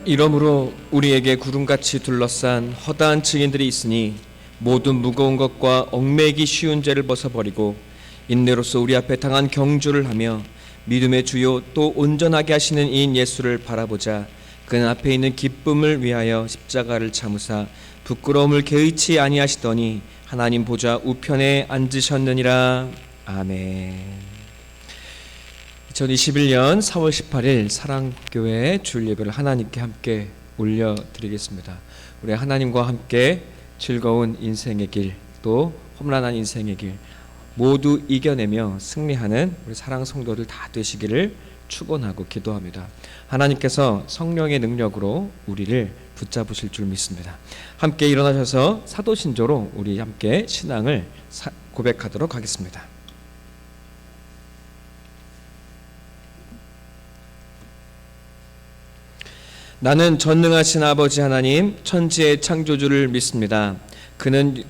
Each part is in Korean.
이러므로 우리에게 구름같이 둘러싼 허다한 증인들이 있으니 모든 무거운 것과 얽매이기 쉬운 죄를 벗어버리고 인내로서 우리 앞에 당한 경주를 하며 믿음의 주요 또 온전하게 하시는 이인 예수를 바라보자. 그는 앞에 있는 기쁨을 위하여 십자가를 참으사 부끄러움을 개의치 아니하시더니 하나님 보좌 우편에 앉으셨느니라. 아멘. 2021년 4월 18일 사랑교회 주일 예배를 하나님께 함께 올려드리겠습니다. 우리 하나님과 함께 즐거운 인생의 길, 또 험난한 인생의 길 모두 이겨내며 승리하는 우리 사랑 성도들 다 되시기를 축원하고 기도합니다. 하나님께서 성령의 능력으로 우리를 붙잡으실 줄 믿습니다. 함께 일어나셔서 사도신조로 우리 함께 신앙을 고백하도록 하겠습니다. 나는 전능하신 아버지 하나님 천지의 창조주를 믿습니다. 그는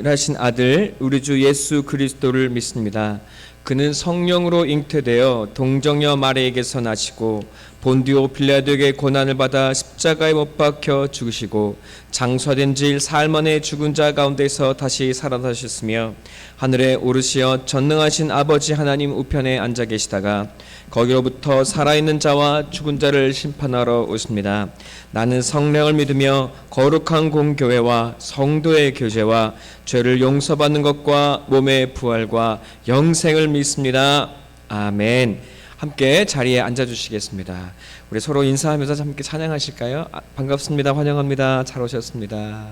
하신 아들 우리 주 예수 그리스도를 믿습니다. 그는 성령으로 잉태되어 동정녀 마리에게서 나시고 본디오 빌라도에게 고난을 받아 십자가에 못 박혀 죽으시고 장사된 지 사흘 만에 죽은 자 가운데서 다시 살아나셨으며 하늘에 오르시어 전능하신 아버지 하나님 우편에 앉아 계시다가 거기로부터 살아있는 자와 죽은 자를 심판하러 오십니다. 나는 성령을 믿으며 거룩한 공교회와 성도의 교제와 죄를 용서받는 것과 몸의 부활과 영생을 믿습니다. 아멘. 함께 자리에 앉아주시겠습니다. 우리 서로 인사하면서 함께 찬양하실까요? 반갑습니다. 환영합니다. 잘 오셨습니다.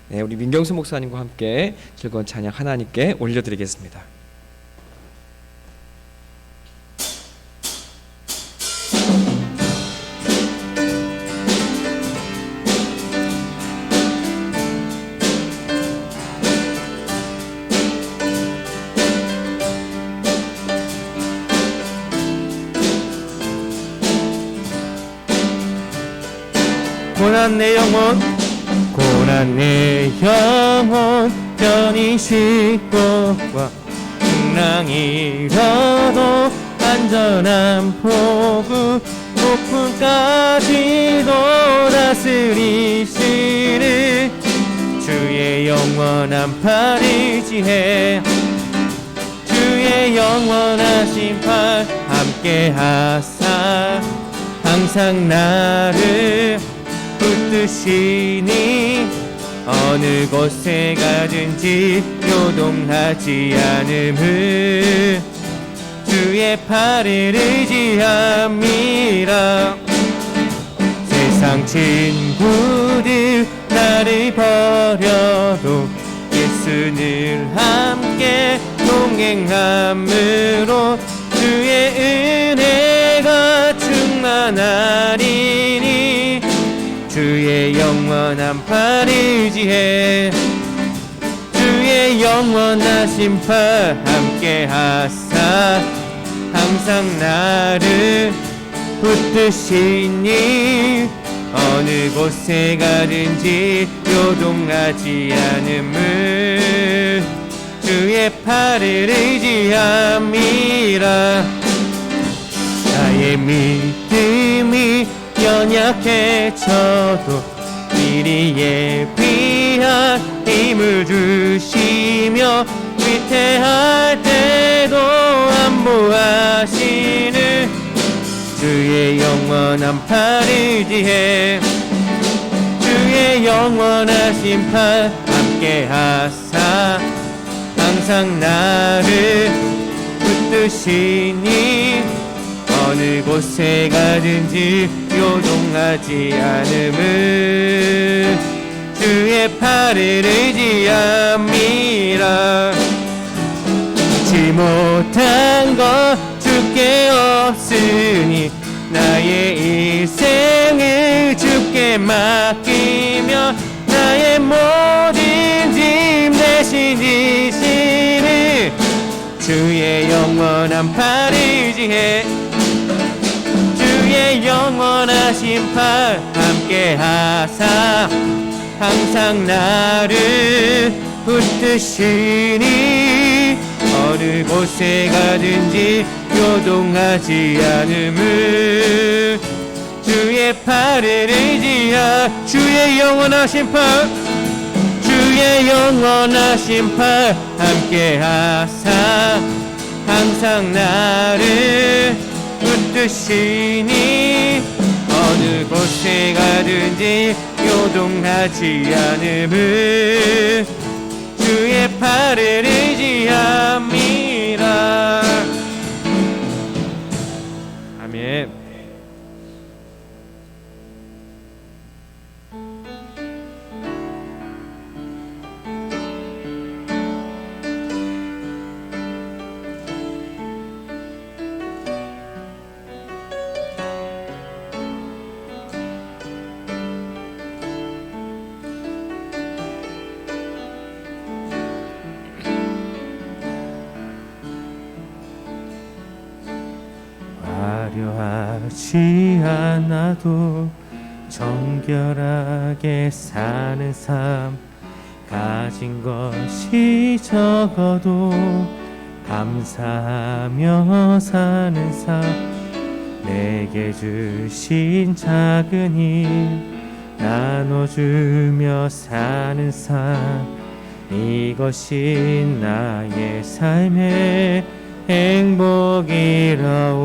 네, 우리 민경수 목사님과 함께 즐거운 찬양 하나님께 올려드리겠습니다. 고난 내 영혼, 고난 내 영혼 편히 싣고 와 풍랑이라도 안전한 포구 폭풍까지도 다스리시는 주의 영원한 팔 의지해 주의 영원하신 팔 함께하사 항상 나를 붙드시니 어느 곳에 가든지 요동하지 않음을 주의 팔을 의지함이라. 세상 친구들 나를 버려도 예수 늘 함께 동행함으로 주의 은혜가 충만하리니 주의 영원한 팔 의지해 주의 영원하신 팔 함께하사 항상 나를 붙드시니 어느 곳에 가든지 요동하지 않음을 주의 팔을 의지함이라. 나의 믿음이 연약해져도 미리 예비한 힘을 주시며 위태할 때도 안보하시는 주의 영원한 팔 의지해 주의 영원하신 팔 함께하사 항상 나를 붙드시니 어느 곳에 가든지 요동하지 않음을 주의 팔을 의지함이라. 잊지 못한 것 주께 없으니 나의 일생을 주께 맡기며 나의 모든 짐 대신 지시는 주의 영원한 팔 의지해 주의 영원하신 팔 함께하사 항상 나를 붙드시니 어느 곳에 가든지 요동하지 않음을 주의 팔을 의지하 주의 영원하신 팔 주의 영원하신 팔 함께 하사 항상 나를 붙드시니 어느 곳에 가든지 요동하지 않음을 주의 팔을 의지함이라. 아멘. 화려하지 않아도 정결하게 사는 삶 가진 것이 적어도 감사하며 사는 삶 내게 주신 작은 일 나눠주며 사는 삶 이것이 나의 삶의 행복이라오.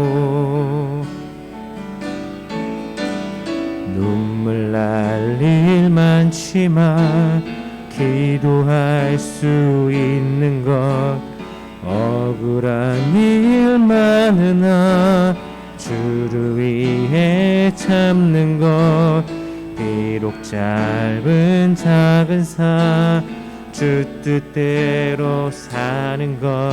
눈물 날 일 많지만 기도할 수 있는 것 억울한 일 많으나 주를 위해 참는 것 비록 짧은 작은 삶 주 뜻대로 사는 것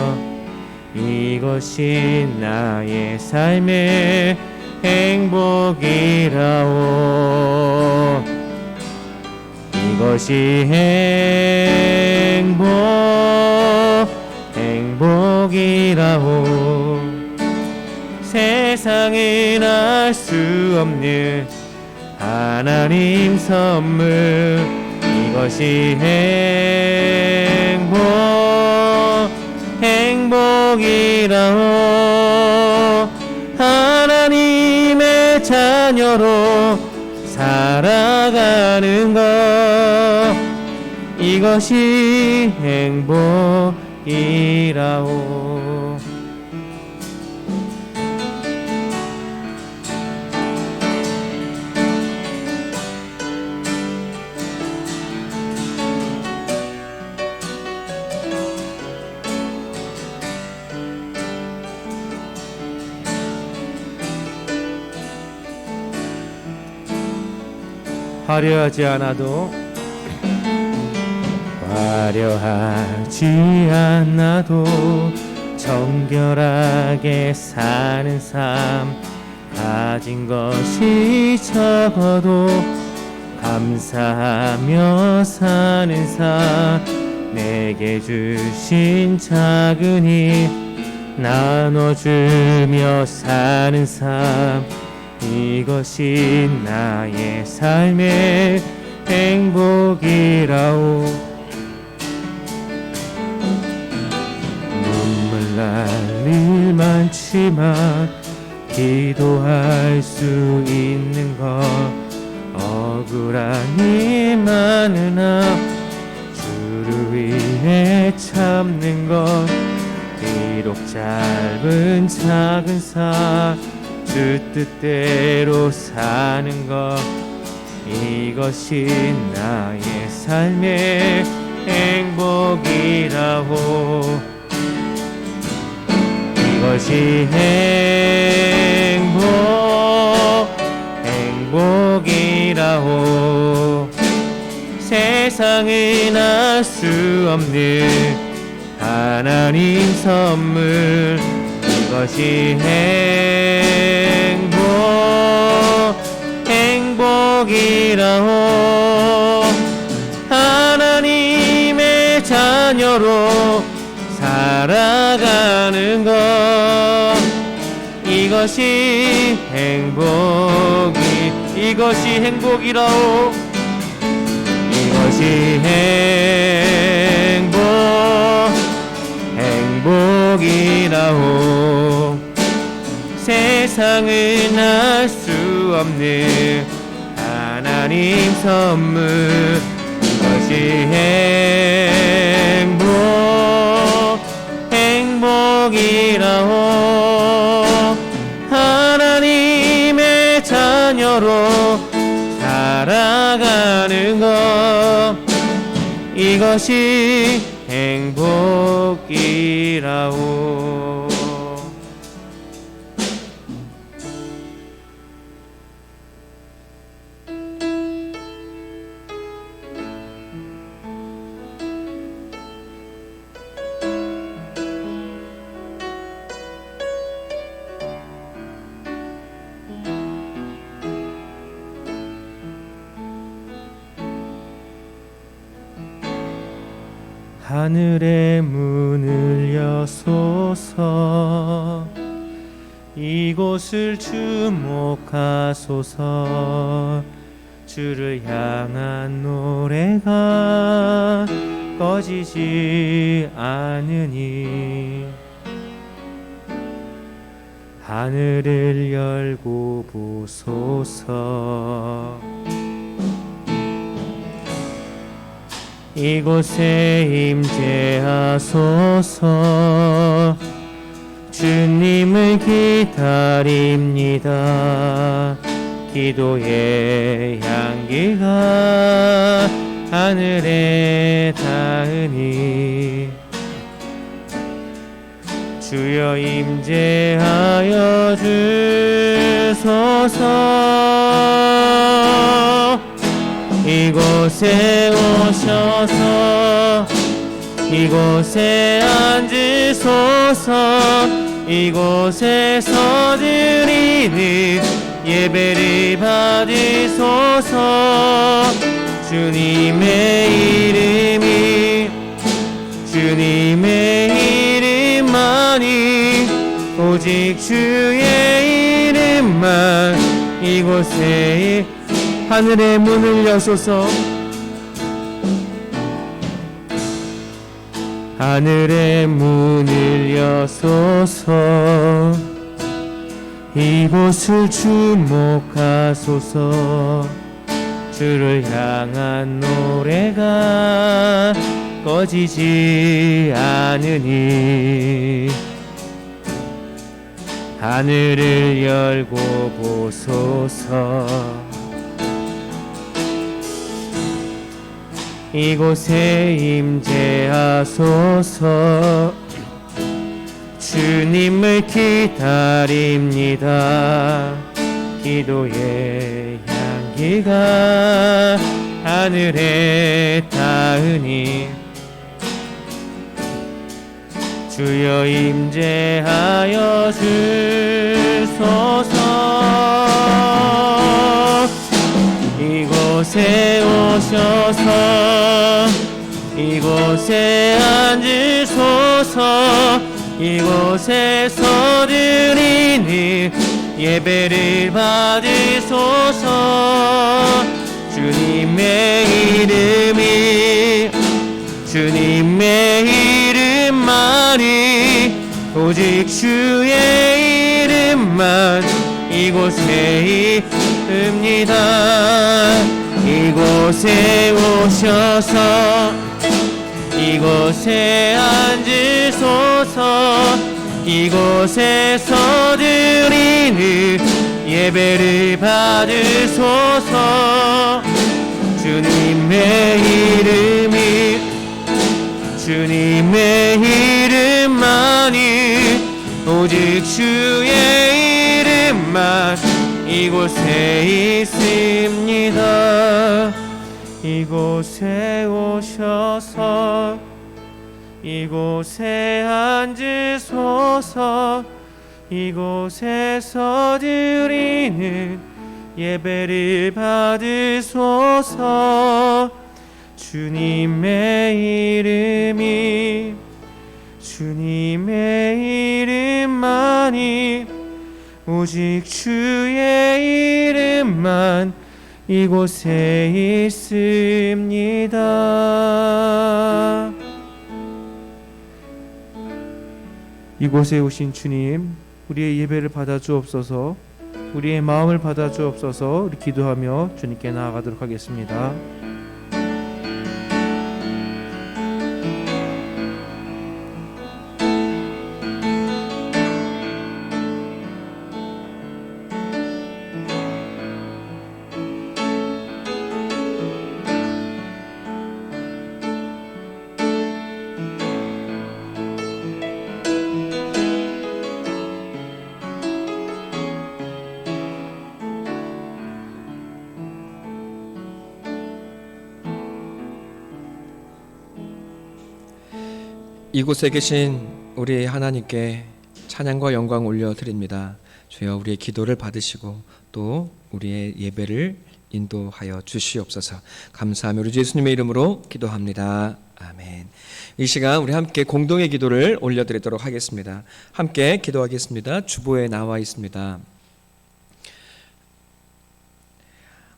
이것이 나의 삶의 행복이라오. 이것이 행복이라오. 세상엔 알 수 없는 하나님 선물 이것이 행복이라오. 하나님의 자녀로 살아가는 것 이것이 행복이라오. 화려하지 않아도 정결하게 사는 삶 가진 것이 적어도 감사하며 사는 삶 내게 주신 작은 일 나눠주며 사는 삶 이것이 나의 삶의 행복이라오. 눈물 날 일 많지만 기도할 수 있는 것 억울한 일 많으나 주를 위해 참는 것 비록 짧은 작은 삶 주 뜻대로 사는 것 이것이 나의 삶의 행복이라고. 이것이 행복이라고. 세상엔 알 수 없는 하나님 선물 이것이 행복이라오. 하나님의 자녀로 살아가는 것 이것이 행복이라오. 이것이 행복이라오. 세상은 알 수 없는 하나님 선물, 이것이 행복이라오. 하나님의 자녀로 살아가는 것, 이것이 행복이라오. 하늘의 문을 여소서, 이곳을 주목하소서. 주를 향한 노래가 꺼지지 않으니 하늘을 열고 보소서. 이곳에 임재하소서. 주님을 기다립니다. 기도의 향기가 하늘에 닿으니 주여 임재하여 주소서. 이곳에 오셔서 이곳에 앉으소서. 이곳에서 드리는 예배를 받으소서. 주님의 이름만이 오직 주의 이름만. 이곳에 하늘의 문을 여소서. 하늘의 문을 여소서. 이곳을 주목하소서. 주를 향한 노래가 꺼지지 않으니 하늘을 열고 보소서. 이곳에 임재하소서. 주님을 기다립니다. 기도의 향기가 하늘에 닿으니 주여 임재하여 주소서. 이곳에 오셔서 이곳에 앉으소서. 이곳에서 드리는 예배를 받으소서. 주님의 이름만이 오직 주의 이름만 이곳에 있습니다. 이곳에 오셔서 이곳에 앉으소서. 이곳에서 드리는 예배를 받으소서. 주님의 이름만이 오직 주의 이름만 이곳에 있습니다. 이곳에 오셔서 이곳에 앉으소서. 이곳에서 드리는 예배를 받으소서. 주님의 이름만이 오직 주의 이름만 이곳에 있습니다. 이곳에 오신 주님, 우리의 예배를 받아 주옵소서. 우리의 마음을 받아 주옵소서. 우리 기도하며 주님께 나아가도록 하겠습니다. 이곳에 계신 우리 하나님께 찬양과 영광 올려드립니다. 주여, 우리의 기도를 받으시고 또 우리의 예배를 인도하여 주시옵소서. 감사하며 우리 주 예수님의 이름으로 기도합니다. 아멘. 이 시간 우리 함께 공동의 기도를 올려드리도록 하겠습니다. 함께 기도하겠습니다. 주보에 나와 있습니다.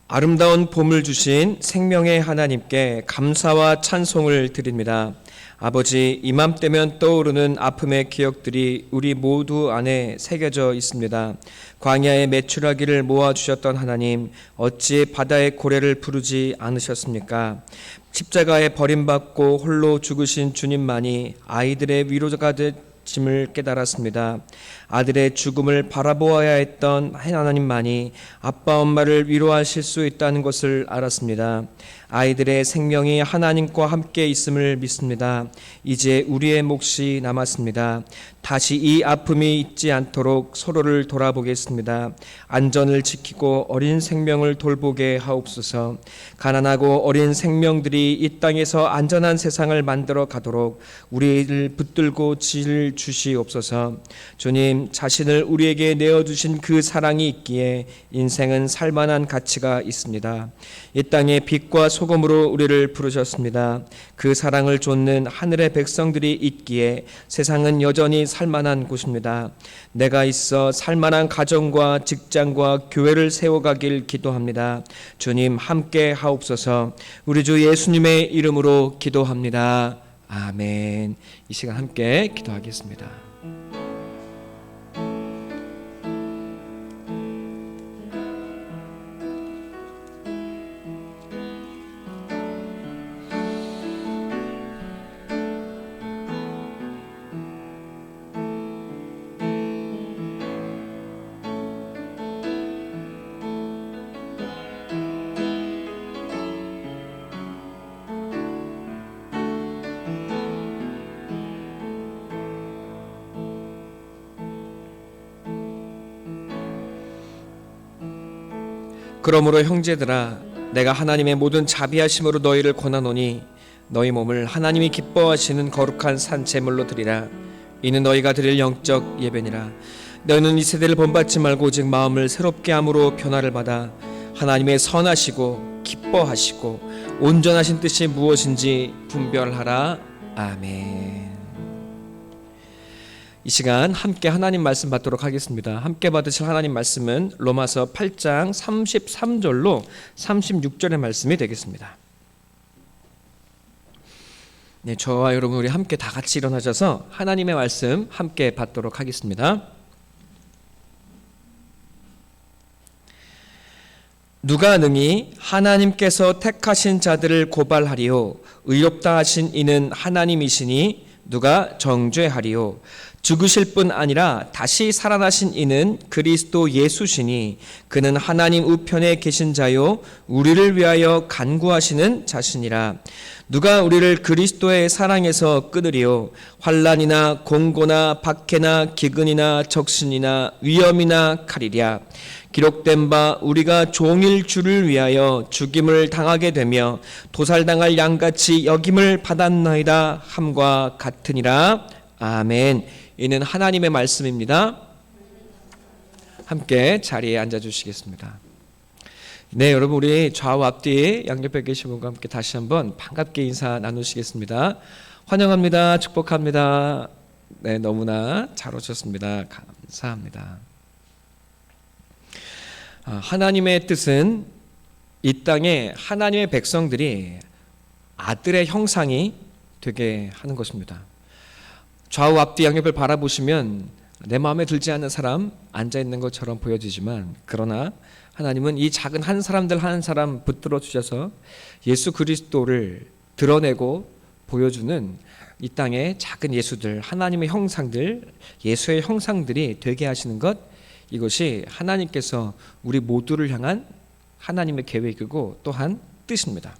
아름다운 봄을 주신 생명의 하나님께 감사와 찬송을 드립니다. 아버지, 이맘때면 떠오르는 아픔의 기억들이 우리 모두 안에 새겨져 있습니다. 광야의 메추라기를 모아주셨던 하나님, 어찌 바다의 고래를 부르지 않으셨습니까? 십자가에 버림받고 홀로 죽으신 주님만이 아이들의 위로가 되심을 깨달았습니다. 아들의 죽음을 바라보아야 했던 하나님만이 아빠 엄마를 위로하실 수 있다는 것을 알았습니다. 아이들의 생명이 하나님과 함께 있음을 믿습니다. 이제 우리의 몫이 남았습니다. 다시 이 아픔이 있지 않도록 서로를 돌아보겠습니다. 안전을 지키고 어린 생명을 돌보게 하옵소서. 가난하고 어린 생명들이 이 땅에서 안전한 세상을 만들어 가도록 우리를 붙들고 질 주시옵소서. 주님, 자신을 우리에게 내어주신 그 사랑이 있기에 인생은 살만한 가치가 있습니다. 이 땅에 빛과 소금으로 우리를 부르셨습니다. 그 사랑을 좇는 하늘의 백성들이 있기에 세상은 여전히 살만한 곳입니다. 내가 있어 살만한 가정과 직장과 교회를 세워가길 기도합니다. 주님, 함께 하옵소서. 우리 주 예수님의 이름으로 기도합니다. 아멘. 이 시간 함께 기도하겠습니다. 그러므로 형제들아, 내가 하나님의 모든 자비하심으로 너희를 권하노니 너희 몸을 하나님이 기뻐하시는 거룩한 산 제물로 드리라. 이는 너희가 드릴 영적 예배니라. 너희는 이 세대를 본받지 말고 오직 마음을 새롭게 함으로 변화를 받아 하나님의 선하시고 기뻐하시고 온전하신 뜻이 무엇인지 분별하라. 아멘. 이 시간 함께 하나님 말씀 받도록 하겠습니다. 함께 받으실 하나님 말씀은 로마서 8장 33절로 36절의 말씀이 되겠습니다. 네, 저와 여러분 우리 함께 다 같이 일어나셔서 하나님의 말씀 함께 받도록 하겠습니다. 누가 능히 하나님께서 택하신 자들을 고발하리요? 의롭다 하신 이는 하나님이시니 누가 정죄하리요? 죽으실 뿐 아니라 다시 살아나신 이는 그리스도 예수시니 그는 하나님 우편에 계신 자요 우리를 위하여 간구하시는 자시니라. 누가 우리를 그리스도의 사랑에서 끊으리요? 환난이나 공고나 박해나 기근이나 적신이나 위험이나 칼이랴. 기록된 바 우리가 종일 주를 위하여 죽임을 당하게 되며 도살당할 양같이 여김을 받았나이다 함과 같으니라. 아멘. 이는 하나님의 말씀입니다. 함께 자리에 앉아주시겠습니다. 네, 여러분 우리 좌우 앞뒤 양옆에 계신 분과 함께 다시 한번 반갑게 인사 나누시겠습니다. 환영합니다. 축복합니다. 네, 너무나 잘 오셨습니다. 감사합니다. 하나님의 뜻은 이 땅에 하나님의 백성들이 아들의 형상이 되게 하는 것입니다. 좌우 앞뒤 양옆을 바라보시면 내 마음에 들지 않는 사람 앉아 있는 것처럼 보여지지만, 그러나 하나님은 이 작은 한 사람들 한 사람 붙들어 주셔서 예수 그리스도를 드러내고 보여주는 이 땅의 작은 예수들, 하나님의 형상들, 예수의 형상들이 되게 하시는 것, 이것이 하나님께서 우리 모두를 향한 하나님의 계획이고 또한 뜻입니다.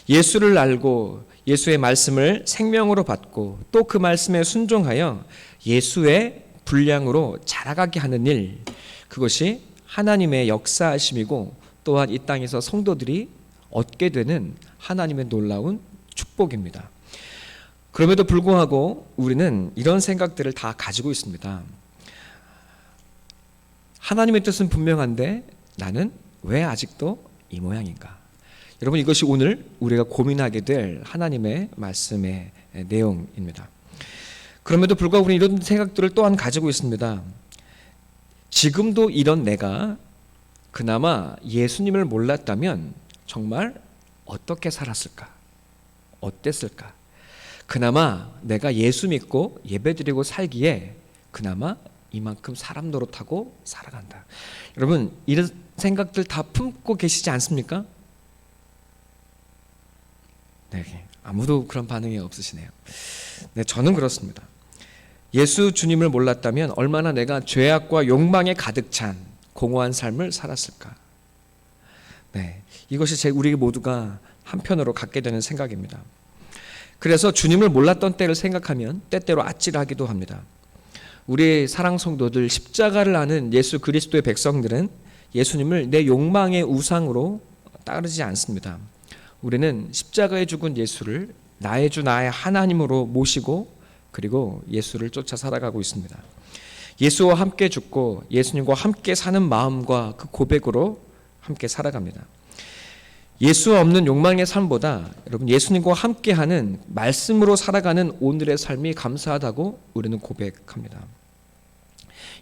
예수를 알고 예수의 말씀을 생명으로 받고 또 그 말씀에 순종하여 예수의 분량으로 자라가게 하는 일, 그것이 하나님의 역사하심이고 또한 이 땅에서 성도들이 얻게 되는 하나님의 놀라운 축복입니다. 그럼에도 불구하고 우리는 이런 생각들을 다 가지고 있습니다. 하나님의 뜻은 분명한데 나는 왜 아직도 이 모양인가? 여러분, 이것이 오늘 우리가 고민하게 될 하나님의 말씀의 내용입니다. 그럼에도 불구하고 우리는 이런 생각들을 또한 가지고 있습니다. 지금도 이런 내가 그나마 예수님을 몰랐다면 정말 어떻게 살았을까? 어땠을까? 그나마 내가 예수 믿고 예배드리고 살기에 그나마 이만큼 사람 노릇하고 살아간다. 여러분, 이런 생각들 다 품고 계시지 않습니까? 네, 아무도 그런 반응이 없으시네요. 네, 저는 그렇습니다. 예수 주님을 몰랐다면 얼마나 내가 죄악과 욕망에 가득 찬 공허한 삶을 살았을까? 네, 이것이 우리 모두가 한편으로 갖게 되는 생각입니다. 그래서 주님을 몰랐던 때를 생각하면 때때로 아찔하기도 합니다. 우리 사랑 성도들, 십자가를 아는 예수 그리스도의 백성들은 예수님을 내 욕망의 우상으로 따르지 않습니다. 우리는 십자가에 죽은 예수를 나의 주 나의 하나님으로 모시고 그리고 예수를 쫓아 살아가고 있습니다. 예수와 함께 죽고 예수님과 함께 사는 마음과 그 고백으로 함께 살아갑니다. 예수 없는 욕망의 삶보다 여러분 예수님과 함께하는 말씀으로 살아가는 오늘의 삶이 감사하다고 우리는 고백합니다.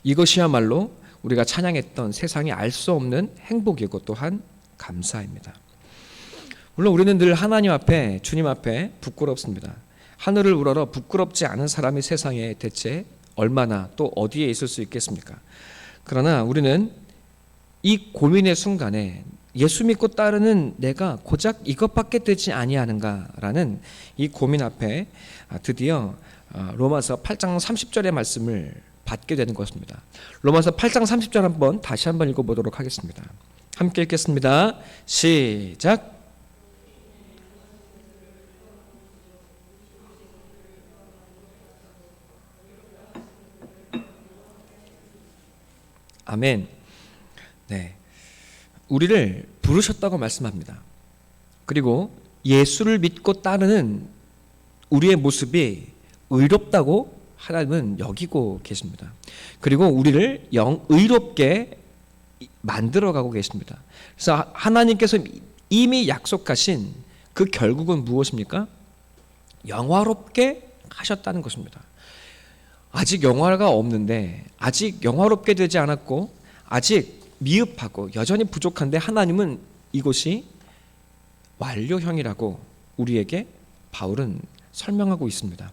이것이야말로 우리가 찬양했던 세상이 알 수 없는 행복이고 또한 감사입니다. 물론 우리는 늘 하나님 앞에, 주님 앞에 부끄럽습니다. 하늘을 우러러 부끄럽지 않은 사람이 세상에 대체 얼마나 또 어디에 있을 수 있겠습니까? 그러나 우리는 이 고민의 순간에 예수 믿고 따르는 내가 고작 이것밖에 되지 아니하는가라는 이 고민 앞에 드디어 로마서 8장 30절의 말씀을 받게 되는 것입니다. 로마서 8장 30절 다시 한번 읽어보도록 하겠습니다. 함께 읽겠습니다. 시작. 아멘. 네, 우리를 부르셨다고 말씀합니다. 그리고 예수를 믿고 따르는 우리의 모습이 의롭다고 하나님은 여기고 계십니다. 그리고 우리를 의롭게 만들어가고 계십니다. 그래서 하나님께서 이미 약속하신 그 결국은 무엇입니까? 영화롭게 하셨다는 것입니다. 아직 영화가 없는데, 아직 영화롭게 되지 않았고 아직 미흡하고 여전히 부족한데 하나님은 이것이 완료형이라고 우리에게 바울은 설명하고 있습니다.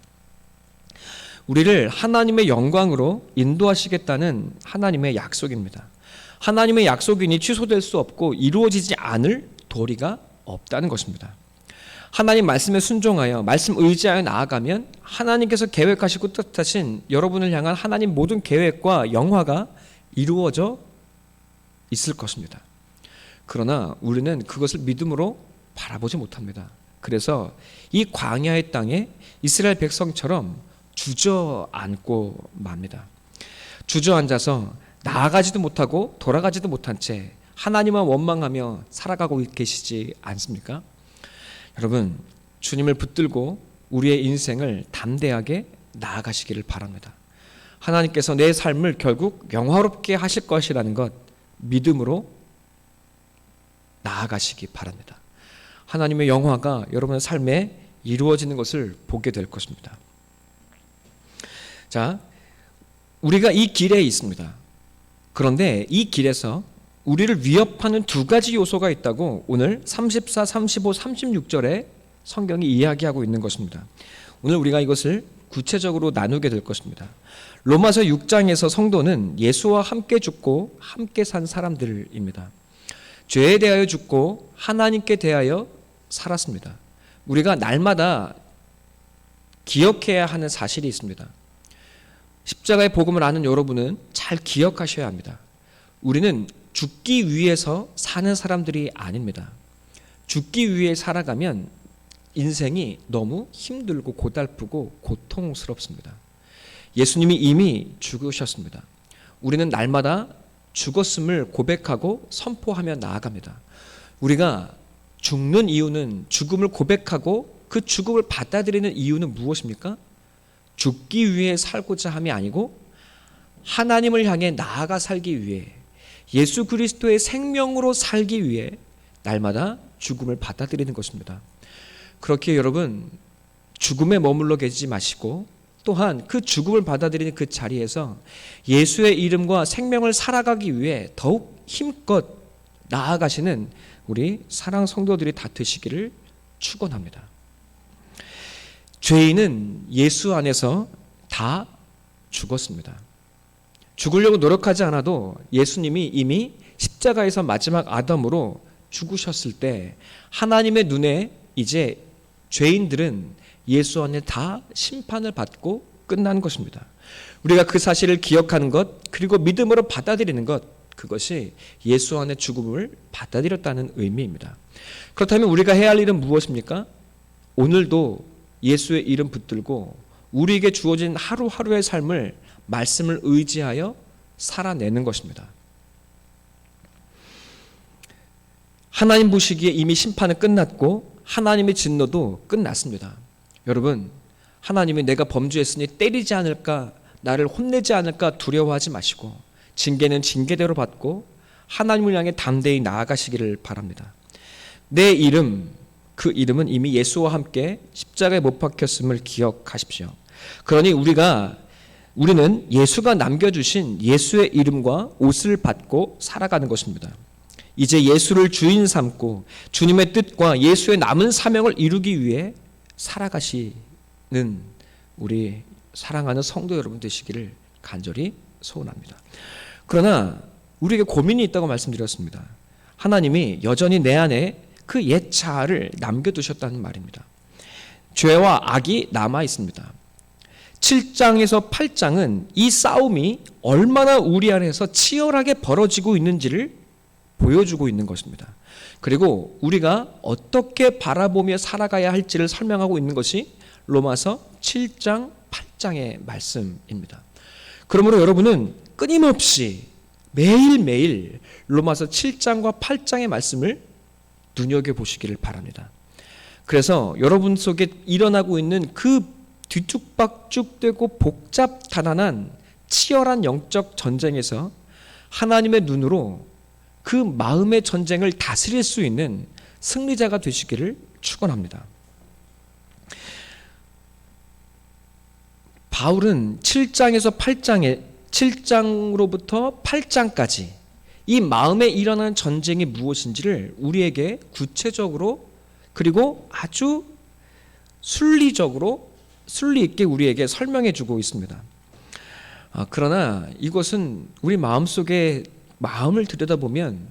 우리를 하나님의 영광으로 인도하시겠다는 하나님의 약속입니다. 하나님의 약속이니 취소될 수 없고 이루어지지 않을 도리가 없다는 것입니다. 하나님 말씀에 순종하여 말씀 의지하여 나아가면 하나님께서 계획하시고 뜻하신 여러분을 향한 하나님 모든 계획과 영화가 이루어져 있을 것입니다. 그러나 우리는 그것을 믿음으로 바라보지 못합니다. 그래서 이 광야의 땅에 이스라엘 백성처럼 주저앉고 맙니다. 주저앉아서 나아가지도 못하고 돌아가지도 못한 채 하나님만 원망하며 살아가고 계시지 않습니까? 여러분, 주님을 붙들고 우리의 인생을 담대하게 나아가시기를 바랍니다. 하나님께서 내 삶을 결국 영화롭게 하실 것이라는 것 믿음으로 나아가시기 바랍니다. 하나님의 영화가 여러분의 삶에 이루어지는 것을 보게 될 것입니다. 자, 우리가 이 길에 있습니다. 그런데 이 길에서 우리를 위협하는 두 가지 요소가 있다고 오늘 34, 35, 36절에 성경이 이야기하고 있는 것입니다. 오늘 우리가 이것을 구체적으로 나누게 될 것입니다. 로마서 6장에서 성도는 예수와 함께 죽고 함께 산 사람들입니다. 죄에 대하여 죽고 하나님께 대하여 살았습니다. 우리가 날마다 기억해야 하는 사실이 있습니다. 십자가의 복음을 아는 여러분은 잘 기억하셔야 합니다. 우리는 죽기 위해서 사는 사람들이 아닙니다. 죽기 위해 살아가면 인생이 너무 힘들고 고달프고 고통스럽습니다. 예수님이 이미 죽으셨습니다. 우리는 날마다 죽었음을 고백하고 선포하며 나아갑니다. 우리가 죽는 이유는, 죽음을 고백하고 그 죽음을 받아들이는 이유는 무엇입니까? 죽기 위해 살고자 함이 아니고 하나님을 향해 나아가 살기 위해, 예수 그리스도의 생명으로 살기 위해 날마다 죽음을 받아들이는 것입니다. 그렇게 여러분, 죽음에 머물러 계시지 마시고 또한 그 죽음을 받아들이는 그 자리에서 예수의 이름과 생명을 살아가기 위해 더욱 힘껏 나아가시는 우리 사랑 성도들이 다 되시기를 축원합니다. 죄인은 예수 안에서 다 죽었습니다. 죽으려고 노력하지 않아도 예수님이 이미 십자가에서 마지막 아담으로 죽으셨을 때 하나님의 눈에 이제 죄인들은 예수 안에 다 심판을 받고 끝난 것입니다. 우리가 그 사실을 기억하는 것, 그리고 믿음으로 받아들이는 것, 그것이 예수 안의 죽음을 받아들였다는 의미입니다. 그렇다면 우리가 해야 할 일은 무엇입니까? 오늘도 예수의 이름 붙들고 우리에게 주어진 하루하루의 삶을 말씀을 의지하여 살아내는 것입니다. 하나님 보시기에 이미 심판은 끝났고 하나님의 진노도 끝났습니다. 여러분, 하나님이 내가 범죄했으니 때리지 않을까, 나를 혼내지 않을까 두려워하지 마시고 징계는 징계대로 받고 하나님을 향해 담대히 나아가시기를 바랍니다. 내 이름, 그 이름은 이미 예수와 함께 십자가에 못 박혔음을 기억하십시오. 그러니 우리는 예수가 남겨주신 예수의 이름과 옷을 받고 살아가는 것입니다. 이제 예수를 주인 삼고 주님의 뜻과 예수의 남은 사명을 이루기 위해 살아가시는 우리 사랑하는 성도 여러분 되시기를 간절히 소원합니다. 그러나 우리에게 고민이 있다고 말씀드렸습니다. 하나님이 여전히 내 안에 그 옛 자아를 남겨두셨다는 말입니다. 죄와 악이 남아 있습니다. 7장에서 8장은 이 싸움이 얼마나 우리 안에서 치열하게 벌어지고 있는지를 보여주고 있는 것입니다. 그리고 우리가 어떻게 바라보며 살아가야 할지를 설명하고 있는 것이 로마서 7장, 8장의 말씀입니다. 그러므로 여러분은 끊임없이 매일매일 로마서 7장과 8장의 말씀을 눈여겨보시기를 바랍니다. 그래서 여러분 속에 일어나고 있는 그 뒤죽박죽되고 복잡다단한 치열한 영적 전쟁에서 하나님의 눈으로 그 마음의 전쟁을 다스릴 수 있는 승리자가 되시기를 축원합니다. 바울은 7장으로부터 8장까지 이 마음에 일어나는 전쟁이 무엇인지를 우리에게 구체적으로 그리고 아주 순리 있게 우리에게 설명해 주고 있습니다. 그러나 이것은 우리 마음속에 마음을 들여다보면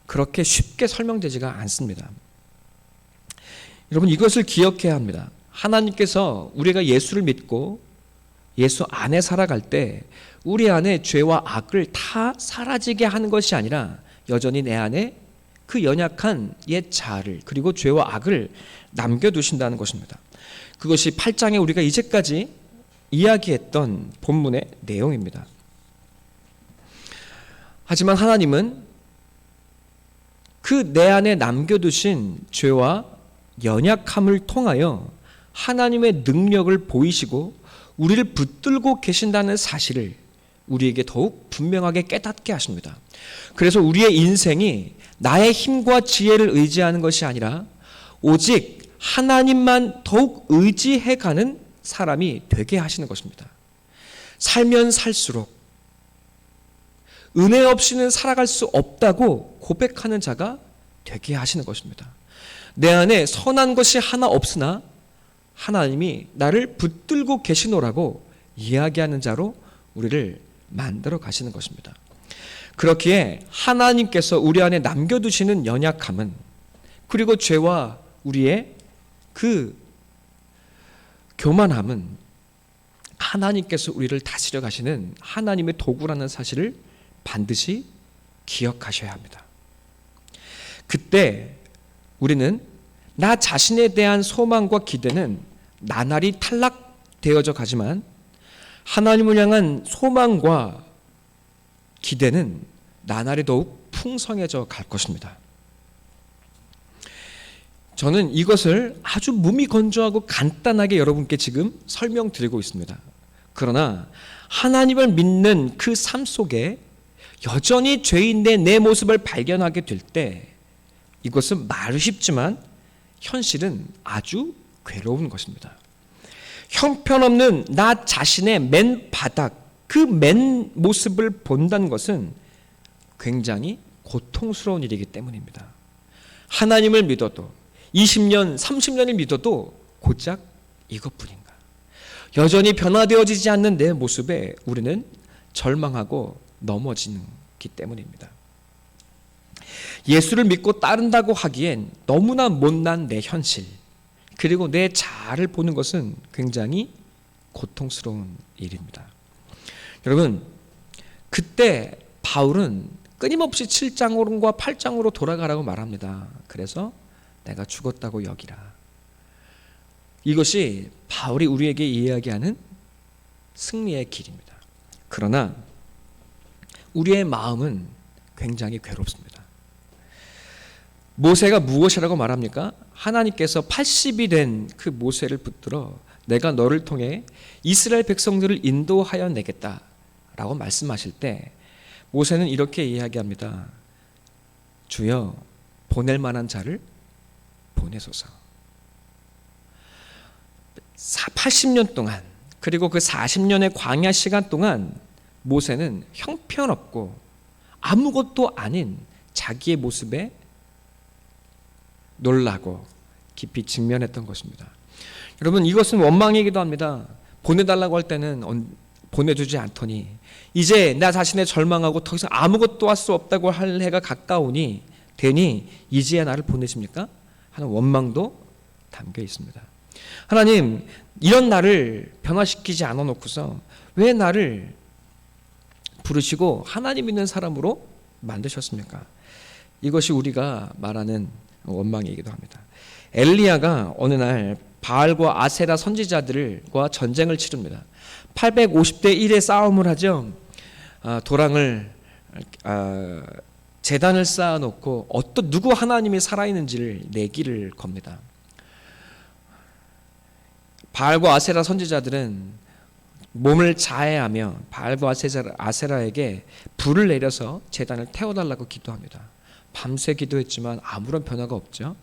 그렇게 쉽게 설명되지가 않습니다. 여러분, 이것을 기억해야 합니다. 하나님께서 우리가 예수를 믿고 예수 안에 살아갈 때 우리 안에 죄와 악을 다 사라지게 하는 것이 아니라 여전히 내 안에 그 연약한 옛 자아를 그리고 죄와 악을 남겨두신다는 것입니다. 그것이 8장에 우리가 이제까지 이야기했던 본문의 내용입니다. 하지만 하나님은 그 내 안에 남겨두신 죄와 연약함을 통하여 하나님의 능력을 보이시고 우리를 붙들고 계신다는 사실을 우리에게 더욱 분명하게 깨닫게 하십니다. 그래서 우리의 인생이 나의 힘과 지혜를 의지하는 것이 아니라 오직 하나님만 더욱 의지해가는 사람이 되게 하시는 것입니다. 살면 살수록 은혜 없이는 살아갈 수 없다고 고백하는 자가 되게 하시는 것입니다. 내 안에 선한 것이 하나 없으나 하나님이 나를 붙들고 계시노라고 이야기하는 자로 우리를 만들어 가시는 것입니다. 그렇기에 하나님께서 우리 안에 남겨두시는 연약함은, 그리고 죄와 우리의 그 교만함은 하나님께서 우리를 다스려 가시는 하나님의 도구라는 사실을 반드시 기억하셔야 합니다. 그때 우리는 나 자신에 대한 소망과 기대는 나날이 탈락되어져 가지만 하나님을 향한 소망과 기대는 나날이 더욱 풍성해져 갈 것입니다. 저는 이것을 아주 무미건조하고 간단하게 여러분께 지금 설명드리고 있습니다. 그러나 하나님을 믿는 그 삶 속에 여전히 죄인된 내 모습을 발견하게 될 때 이것은 말이 쉽지만 현실은 아주 괴로운 것입니다. 형편없는 나 자신의 맨 바닥, 그 맨 모습을 본다는 것은 굉장히 고통스러운 일이기 때문입니다. 하나님을 믿어도 20년, 30년을 믿어도 고작 이것뿐인가? 여전히 변화되어지지 않는 내 모습에 우리는 절망하고 넘어지기 때문입니다. 예수를 믿고 따른다고 하기엔 너무나 못난 내 현실, 그리고 내 자아를 보는 것은 굉장히 고통스러운 일입니다. 여러분, 그때 바울은 끊임없이 7장과 8장으로 돌아가라고 말합니다. 그래서 내가 죽었다고 여기라. 이것이 바울이 우리에게 이야기하는 승리의 길입니다. 그러나 우리의 마음은 굉장히 괴롭습니다. 모세가 무엇이라고 말합니까? 하나님께서 80이 된 그 모세를 붙들어 내가 너를 통해 이스라엘 백성들을 인도하여 내겠다 라고 말씀하실 때 모세는 이렇게 이야기합니다. 주여, 보낼 만한 자를 보내소서. 80년 동안, 그리고 그 40년의 광야 시간 동안 모세는 형편없고 아무것도 아닌 자기의 모습에 놀라고 깊이 직면했던 것입니다. 여러분, 이것은 원망이기도 합니다. 보내달라고 할 때는 보내주지 않더니 이제 나 자신에 절망하고 더 이상 아무것도 할 수 없다고 할 해가 가까우니 되니 이제야 나를 보내십니까? 하는 원망도 담겨 있습니다. 하나님, 이런 나를 변화시키지 않아 놓고서 왜 나를 부르시고 하나님 있는 사람으로 만드셨습니까? 이것이 우리가 말하는 원망이기도 합니다. 엘리야가 어느 날 바알과 아세라 선지자들과 전쟁을 치릅니다. 850대 1의 싸움을 하죠. 도랑을 제단을 쌓아놓고 누구 하나님이 살아있는지를 내기를 겁니다. 바알과 아세라 선지자들은 몸을 자해하며 바알과 아세라에게 불을 내려서 제단을 태워달라고 기도합니다. 밤새 기도했지만 아무런 변화가 없죠.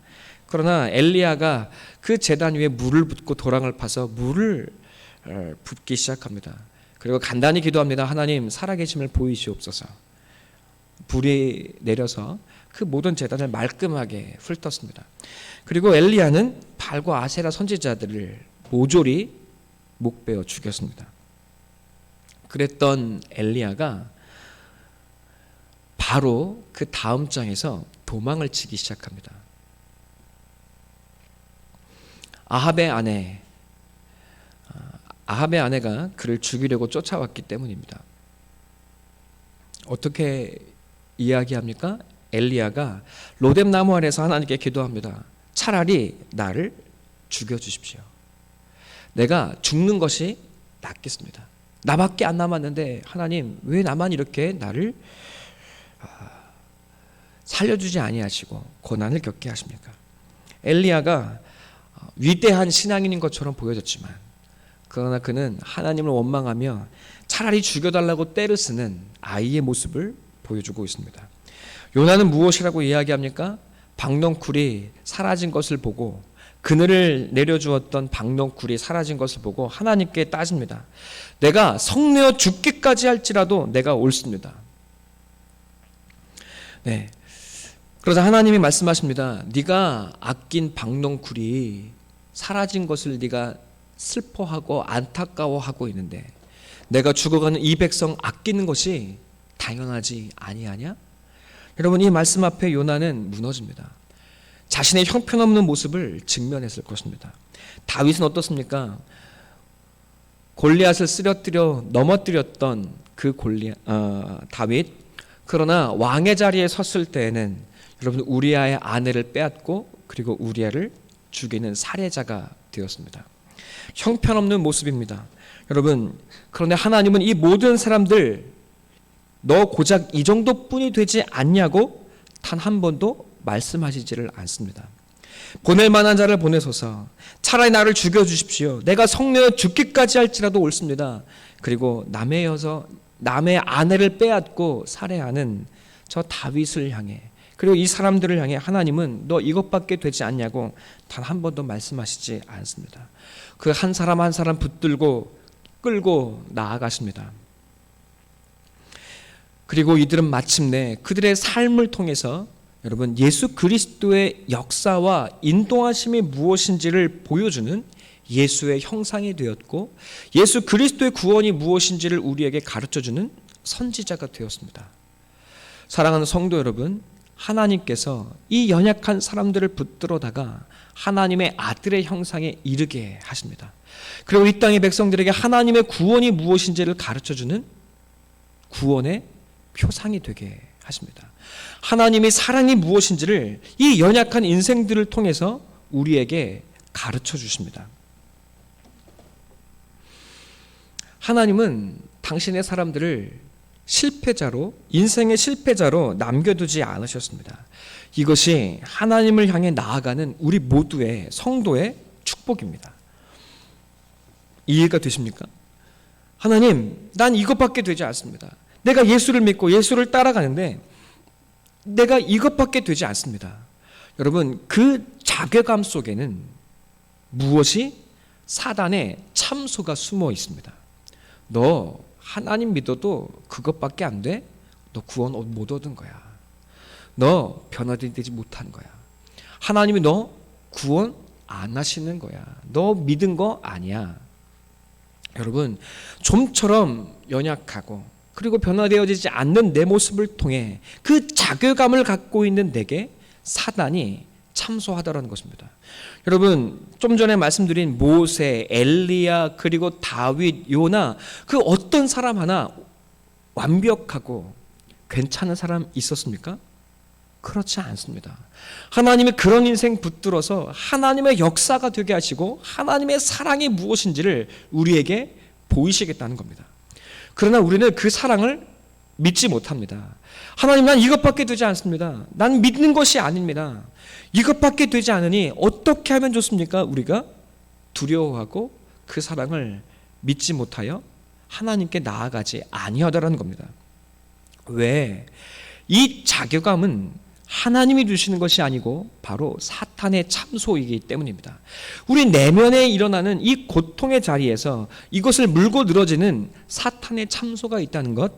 그러나 엘리야가 그 제단 위에 물을 붓고 도랑을 파서 물을 붓기 시작합니다. 그리고 간단히 기도합니다. 하나님, 살아계심을 보이시옵소서. 불이 내려서 그 모든 제단을 말끔하게 훑었습니다. 그리고 엘리야는 바알과 아세라 선지자들을 모조리 목베어 죽였습니다. 그랬던 엘리야가 바로 그 다음 장에서 도망을 치기 시작합니다. 아합의 아내가 그를 죽이려고 쫓아왔기 때문입니다. 어떻게 이야기합니까? 엘리야가 로뎀 나무 아래서 하나님께 기도합니다. 차라리 나를 죽여주십시오. 내가 죽는 것이 낫겠습니다. 나밖에 안 남았는데 하나님, 왜 나만 이렇게 나를 살려주지 아니하시고 고난을 겪게 하십니까? 엘리야가 위대한 신앙인인 것처럼 보여졌지만 그러나 그는 하나님을 원망하며 차라리 죽여달라고 떼를 쓰는 아이의 모습을 보여주고 있습니다. 요나는 무엇이라고 이야기합니까? 박넝쿨이 사라진 것을 보고, 그늘을 내려주었던 박넝쿨이 사라진 것을 보고 하나님께 따집니다. 내가 성내어 죽기까지 할지라도 내가 옳습니다. 네. 그러자 하나님이 말씀하십니다. 네가 아낀 박넝쿨이 사라진 것을 네가 슬퍼하고 안타까워하고 있는데 내가 죽어가는 이 백성 아끼는 것이 당연하지 아니하냐? 여러분, 이 말씀 앞에 요나는 무너집니다. 자신의 형편없는 모습을 직면했을 것입니다. 다윗은 어떻습니까? 골리앗을 쓰러뜨려 넘어뜨렸던 그 다윗. 그러나 왕의 자리에 섰을 때에는 여러분, 우리아의 아내를 빼앗고 그리고 우리아를 죽이는 살해자가 되었습니다. 형편없는 모습입니다. 여러분, 그런데 하나님은 이 모든 사람들 너 고작 이 정도뿐이 되지 않냐고 단 한 번도 말씀하시지를 않습니다. 보낼 만한 자를 보내소서. 차라리 나를 죽여주십시오. 내가 성내어 죽기까지 할지라도 옳습니다. 그리고 남의 아내를 빼앗고 살해하는 저 다윗을 향해, 그리고 이 사람들을 향해 하나님은 너 이것밖에 되지 않냐고 단 한 번도 말씀하시지 않습니다. 그 한 사람 한 사람 붙들고 끌고 나아가십니다. 그리고 이들은 마침내 그들의 삶을 통해서 여러분, 예수 그리스도의 역사와 인도하심이 무엇인지를 보여주는 예수의 형상이 되었고, 예수 그리스도의 구원이 무엇인지를 우리에게 가르쳐주는 선지자가 되었습니다. 사랑하는 성도 여러분, 하나님께서 이 연약한 사람들을 붙들어다가 하나님의 아들의 형상에 이르게 하십니다. 그리고 이 땅의 백성들에게 하나님의 구원이 무엇인지를 가르쳐주는 구원의 표상이 되게 하십니다. 하나님의 사랑이 무엇인지를 이 연약한 인생들을 통해서 우리에게 가르쳐 주십니다. 하나님은 당신의 사람들을 실패자로, 인생의 실패자로 남겨두지 않으셨습니다. 이것이 하나님을 향해 나아가는 우리 모두의 성도의 축복입니다. 이해가 되십니까? 하나님, 난 이것밖에 되지 않습니다. 내가 예수를 믿고 예수를 따라가는데 내가 이것밖에 되지 않습니다. 여러분, 그 자괴감 속에는 무엇이? 사단의 참소가 숨어 있습니다. 너 하나님 믿어도 그것밖에 안 돼? 너 구원 못 얻은 거야. 너 변화되지 못한 거야. 하나님이 너 구원 안 하시는 거야. 너 믿은 거 아니야. 여러분, 좀처럼 연약하고 그리고 변화되어지지 않는 내 모습을 통해 그 자괴감을 갖고 있는 내게 사단이 참소하다라는 것입니다. 여러분, 좀 전에 말씀드린 모세, 엘리야, 그리고 다윗, 요나, 그 어떤 사람 하나 완벽하고 괜찮은 사람 있었습니까? 그렇지 않습니다. 하나님이 그런 인생 붙들어서 하나님의 역사가 되게 하시고 하나님의 사랑이 무엇인지를 우리에게 보이시겠다는 겁니다. 그러나 우리는 그 사랑을 믿지 못합니다. 하나님, 난 이것밖에 되지 않습니다. 난 믿는 것이 아닙니다. 이것밖에 되지 않으니 어떻게 하면 좋습니까? 우리가 두려워하고 그 사랑을 믿지 못하여 하나님께 나아가지 아니하다라는 겁니다. 왜? 이 자괴감은 하나님이 주시는 것이 아니고 바로 사탄의 참소이기 때문입니다. 우리 내면에 일어나는 이 고통의 자리에서 이것을 물고 늘어지는 사탄의 참소가 있다는 것,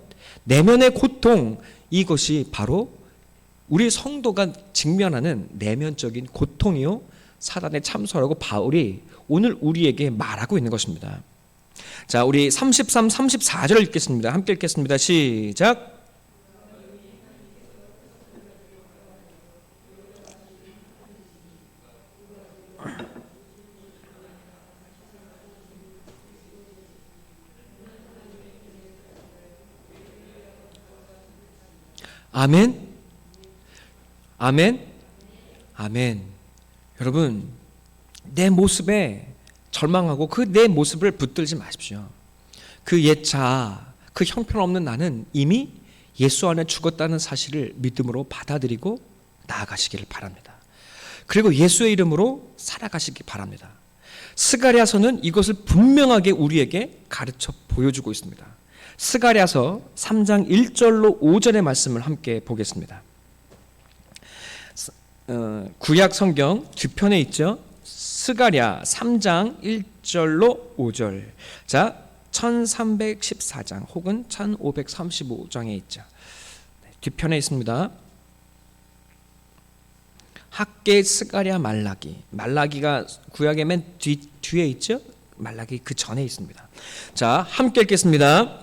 내면의 고통, 이것이 바로 우리 성도가 직면하는 내면적인 고통이요 사탄의 참소라고 바울이 오늘 우리에게 말하고 있는 것입니다. 자, 우리 33, 34절 읽겠습니다. 함께 읽겠습니다. 시작. 아멘. 아멘. 아멘. 여러분, 내 모습에 절망하고 그 내 모습을 붙들지 마십시오. 그 옛자, 그 형편없는 나는 이미 예수 안에 죽었다는 사실을 믿음으로 받아들이고 나아가시기를 바랍니다. 그리고 예수의 이름으로 살아가시기 바랍니다. 스가랴서는 이것을 분명하게 우리에게 가르쳐 보여주고 있습니다. 스가랴서 3장 1절로 5절의 말씀을 함께 보겠습니다. 구약 성경 뒤편에 있죠. 스가랴 3장 1절로 5절. 자, 1314장 혹은 1535장에 있죠. 뒤편에 있습니다. 학개, 스가랴, 말라기. 말라기가 구약의 맨 뒤에 있죠. 말라기 그 전에 있습니다. 자, 함께 읽겠습니다.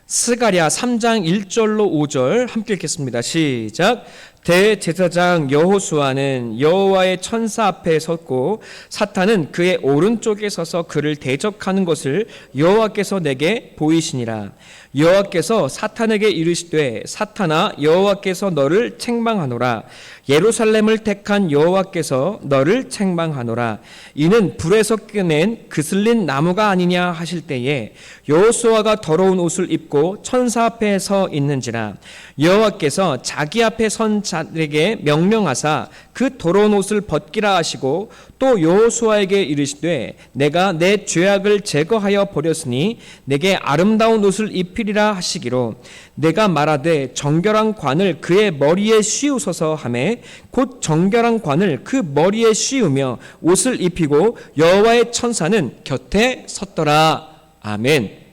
스가랴 3장 1절로 5절 함께 읽겠습니다. 시작. 대제사장 여호수아는 여호와의 천사 앞에 섰고 사탄은 그의 오른쪽에 서서 그를 대적하는 것을 여호와께서 내게 보이시니라. 여호와께서 사탄에게 이르시되 사탄아 여호와께서 너를 책망하노라. 예루살렘을 택한 여호와께서 너를 책망하노라. 이는 불에서 꺼낸 그슬린 나무가 아니냐 하실 때에 여호수아가 더러운 옷을 입고 천사 앞에 서 있는지라. 여호와께서 자기 앞에 선 자들에게 명령하사 그 더러운 옷을 벗기라 하시고 또 여호수아에게 이르시되 내가 내 죄악을 제거하여 버렸으니 내게 아름다운 옷을 입히리라 하시기로 내가 말하되 정결한 관을 그의 머리에 씌우소서 하매 곧 정결한 관을 그 머리에 씌우며 옷을 입히고 여호와의 천사는 곁에 섰더라. 아멘.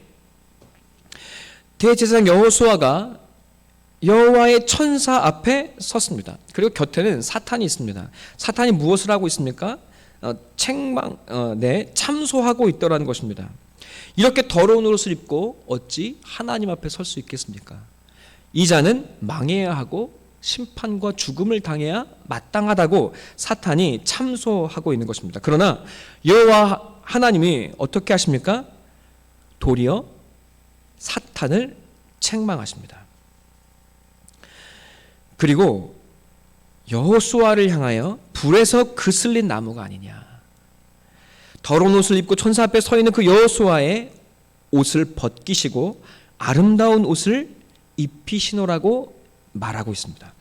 대제사장 여호수아가 여호와의 천사 앞에 섰습니다. 그리고 곁에는 사탄이 있습니다. 사탄이 무엇을 하고 있습니까? 참소하고 있더라는 것입니다. 이렇게 더러운 옷을 입고 어찌 하나님 앞에 설 수 있겠습니까? 이 자는 망해야 하고 심판과 죽음을 당해야 마땅하다고 사탄이 참소하고 있는 것입니다. 그러나 여호와 하나님이 어떻게 하십니까? 도리어 사탄을 책망하십니다. 그리고 여호수아를 향하여 불에서 그슬린 나무가 아니냐. 더러운 옷을 입고 천사 앞에 서 있는 그 여호수아의 옷을 벗기시고 아름다운 옷을 입히시노라고 말하고 있습니다.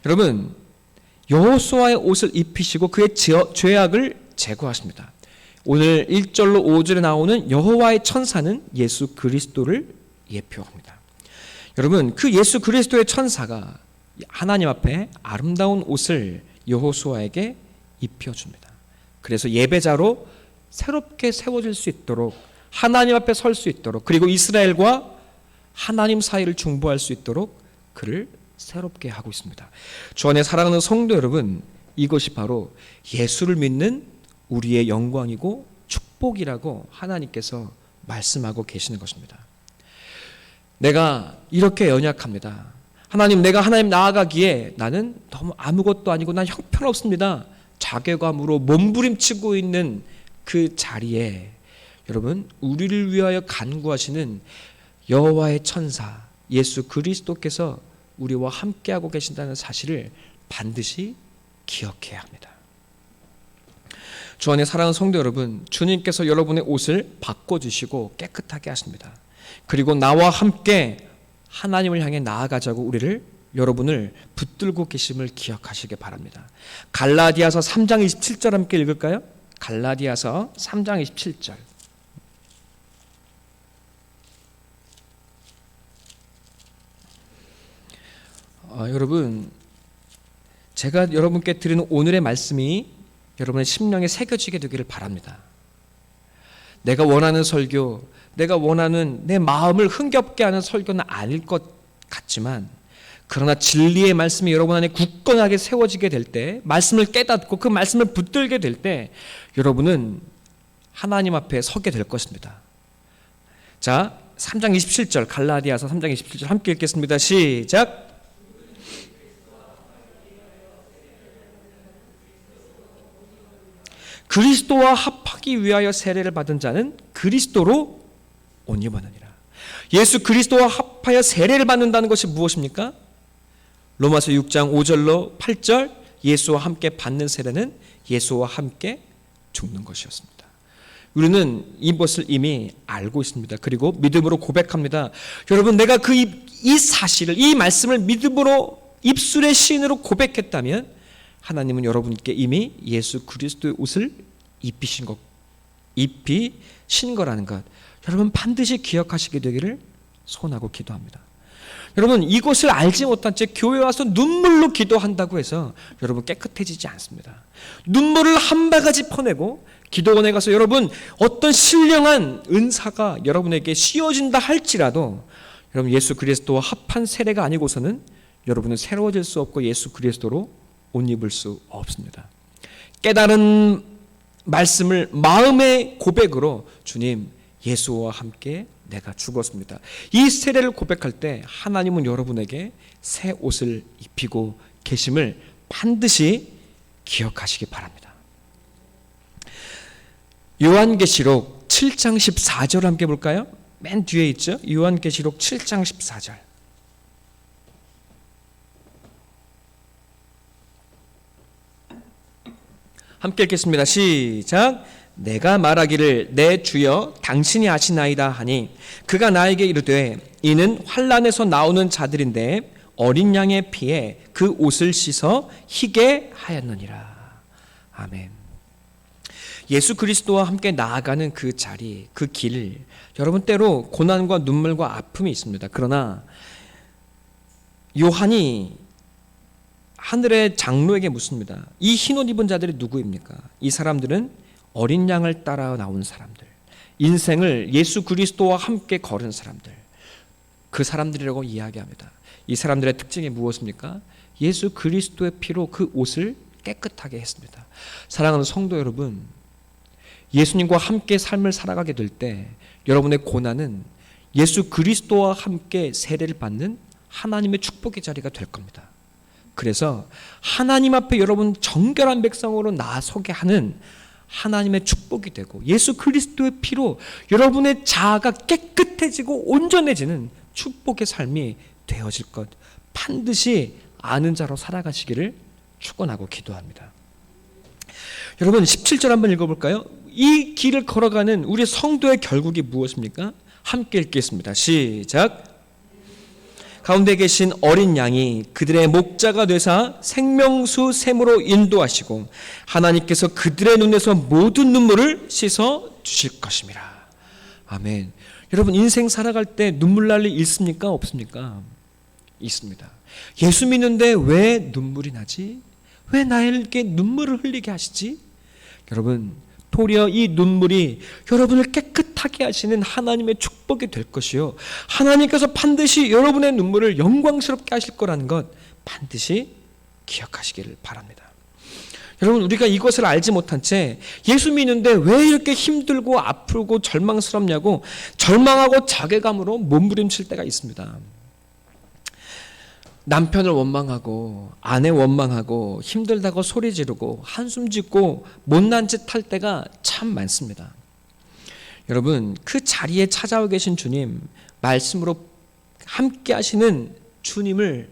여러분, 여호수아의 옷을 입히시고 그의 죄악을 제거하십니다. 오늘 1절로 5절에 나오는 여호와의 천사는 예수 그리스도를 예표합니다. 여러분, 그 예수 그리스도의 천사가 하나님 앞에 아름다운 옷을 여호수아에게 입혀줍니다. 그래서 예배자로 새롭게 세워질 수 있도록, 하나님 앞에 설 수 있도록, 그리고 이스라엘과 하나님 사이를 중보할 수 있도록 그를 새롭게 하고 있습니다. 주 안에 사랑하는 성도 여러분, 이것이 바로 예수를 믿는 우리의 영광이고 축복이라고 하나님께서 말씀하고 계시는 것입니다. 내가 이렇게 연약합니다. 하나님, 내가 하나님 나아가기에 나는 너무 아무것도 아니고 난 형편없습니다. 자괴감으로 몸부림치고 있는 그 자리에 여러분, 우리를 위하여 간구하시는 여호와의 천사 예수 그리스도께서 우리와 함께하고 계신다는 사실을 반드시 기억해야 합니다. 주 안에 사랑하는 성도 여러분, 주님께서 여러분의 옷을 바꿔주시고 깨끗하게 하십니다. 그리고 나와 함께 하나님을 향해 나아가자고 여러분을 붙들고 계심을 기억하시기 바랍니다. 갈라디아서 3장 27절 함께 읽을까요? 갈라디아서 3장 27절. 여러분, 제가 여러분께 드리는 오늘의 말씀이 여러분의 심령에 새겨지게 되기를 바랍니다. 내가 원하는 설교, 내가 원하는 내 마음을 흥겹게 하는 설교는 아닐 것 같지만, 그러나 진리의 말씀이 여러분 안에 굳건하게 세워지게 될 때, 말씀을 깨닫고 그 말씀을 붙들게 될 때 여러분은 하나님 앞에 서게 될 것입니다. 자, 3장 27절, 갈라디아서 3장 27절 함께 읽겠습니다. 시작. 그리스도와 합하기 위하여 세례를 받은 자는 그리스도로 옷 입었느니라. 예수 그리스도와 합하여 세례를 받는다는 것이 무엇입니까? 로마서 6장 5절로 8절, 예수와 함께 받는 세례는 예수와 함께 죽는 것이었습니다. 우리는 이것을 이미 알고 있습니다. 그리고 믿음으로 고백합니다. 여러분, 내가 이 사실을, 이 말씀을 믿음으로 입술의 시인으로 고백했다면 하나님은 여러분께 이미 예수 그리스도의 옷을 입히신 거라는 것, 여러분 반드시 기억하시게 되기를 소원하고 기도합니다. 여러분, 이것을 알지 못한 채 교회 와서 눈물로 기도한다고 해서 여러분 깨끗해지지 않습니다. 눈물을 한 바가지 퍼내고 기도원에 가서 여러분 어떤 신령한 은사가 여러분에게 씌워진다 할지라도 여러분 예수 그리스도와 합한 세례가 아니고서는 여러분은 새로워질 수 없고 예수 그리스도로 옷 입을 수 없습니다. 깨달은 말씀을 마음의 고백으로 주님, 예수와 함께 내가 죽었습니다. 이 세례를 고백할 때 하나님은 여러분에게 새 옷을 입히고 계심을 반드시 기억하시기 바랍니다. 요한계시록 7장 14절 함께 볼까요? 맨 뒤에 있죠? 요한계시록 7장 14절. 함께 읽겠습니다. 시작. 내가 말하기를 내 주여 당신이 아시나이다 하니 그가 나에게 이르되 이는 환난에서 나오는 자들인데 어린 양의 피에 그 옷을 씻어 희게 하였느니라. 아멘. 예수 그리스도와 함께 나아가는 그 자리, 그 길, 여러분 때로 고난과 눈물과 아픔이 있습니다. 그러나 요한이 하늘의 장로에게 묻습니다. 이 흰옷 입은 자들이 누구입니까? 이 사람들은 어린 양을 따라 나온 사람들, 인생을 예수 그리스도와 함께 걸은 사람들, 그 사람들이라고 이야기합니다. 이 사람들의 특징이 무엇입니까? 예수 그리스도의 피로 그 옷을 깨끗하게 했습니다. 사랑하는 성도 여러분, 예수님과 함께 삶을 살아가게 될 때 여러분의 고난은 예수 그리스도와 함께 세례를 받는 하나님의 축복의 자리가 될 겁니다. 그래서 하나님 앞에 여러분 정결한 백성으로 나서게 하는 하나님의 축복이 되고 예수 그리스도의 피로 여러분의 자아가 깨끗해지고 온전해지는 축복의 삶이 되어질 것 반드시 아는 자로 살아가시기를 축원하고 기도합니다. 여러분 17절 한번 읽어볼까요? 이 길을 걸어가는 우리 성도의 결국이 무엇입니까? 함께 읽겠습니다. 시작. 가운데 계신 어린 양이 그들의 목자가 되사 생명수 샘으로 인도하시고 하나님께서 그들의 눈에서 모든 눈물을 씻어 주실 것입니다. 아멘. 여러분 인생 살아갈 때 눈물 날 일 있습니까? 없습니까? 있습니다. 예수 믿는데 왜 눈물이 나지? 왜 나에게 눈물을 흘리게 하시지? 여러분 도리어 이 눈물이 여러분을 깨끗하게 하시는 하나님의 축복이 될 것이요 하나님께서 반드시 여러분의 눈물을 영광스럽게 하실 거라는 것 반드시 기억하시기를 바랍니다. 여러분 우리가 이것을 알지 못한 채 예수 믿는데 왜 이렇게 힘들고 아프고 절망스럽냐고 절망하고 자괴감으로 몸부림칠 때가 있습니다. 남편을 원망하고 아내 원망하고 힘들다고 소리 지르고 한숨 짓고 못난 짓 할 때가 참 많습니다. 여러분 그 자리에 찾아오 계신 주님 말씀으로 함께 하시는 주님을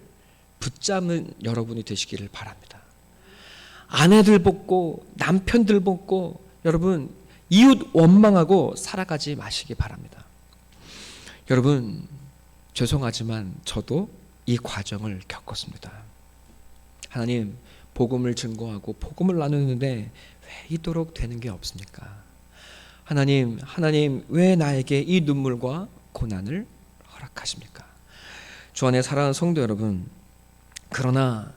붙잡는 여러분이 되시기를 바랍니다. 아내들 돕고 남편들 돕고 여러분 이웃 원망하고 살아가지 마시기 바랍니다. 여러분 죄송하지만 저도 이 과정을 겪었습니다. 하나님 복음을 증거하고 복음을 나누는데 왜 이토록 되는 게 없습니까? 하나님 왜 나에게 이 눈물과 고난을 허락하십니까? 주 안에 사랑하는 성도 여러분, 그러나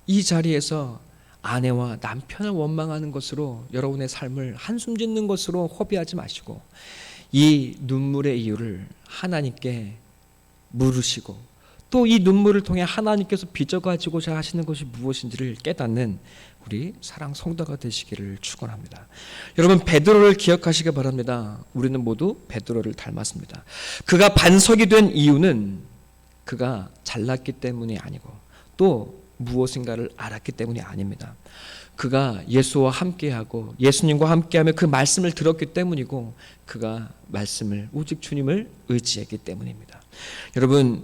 이 자리에서 아내와 남편을 원망하는 것으로 여러분의 삶을 한숨 짓는 것으로 허비하지 마시고 이 눈물의 이유를 하나님께 물으시고 또 이 눈물을 통해 하나님께서 빚어가지고자 하시는 것이 무엇인지를 깨닫는 우리 사랑 성도가 되시기를 축원합니다. 여러분 베드로를 기억하시기 바랍니다. 우리는 모두 베드로를 닮았습니다. 그가 반석이 된 이유는 그가 잘났기 때문이 아니고 또 무엇인가를 알았기 때문이 아닙니다. 그가 예수와 함께하고 예수님과 함께하며 그 말씀을 들었기 때문이고 그가 말씀을 오직 주님을 의지했기 때문입니다. 여러분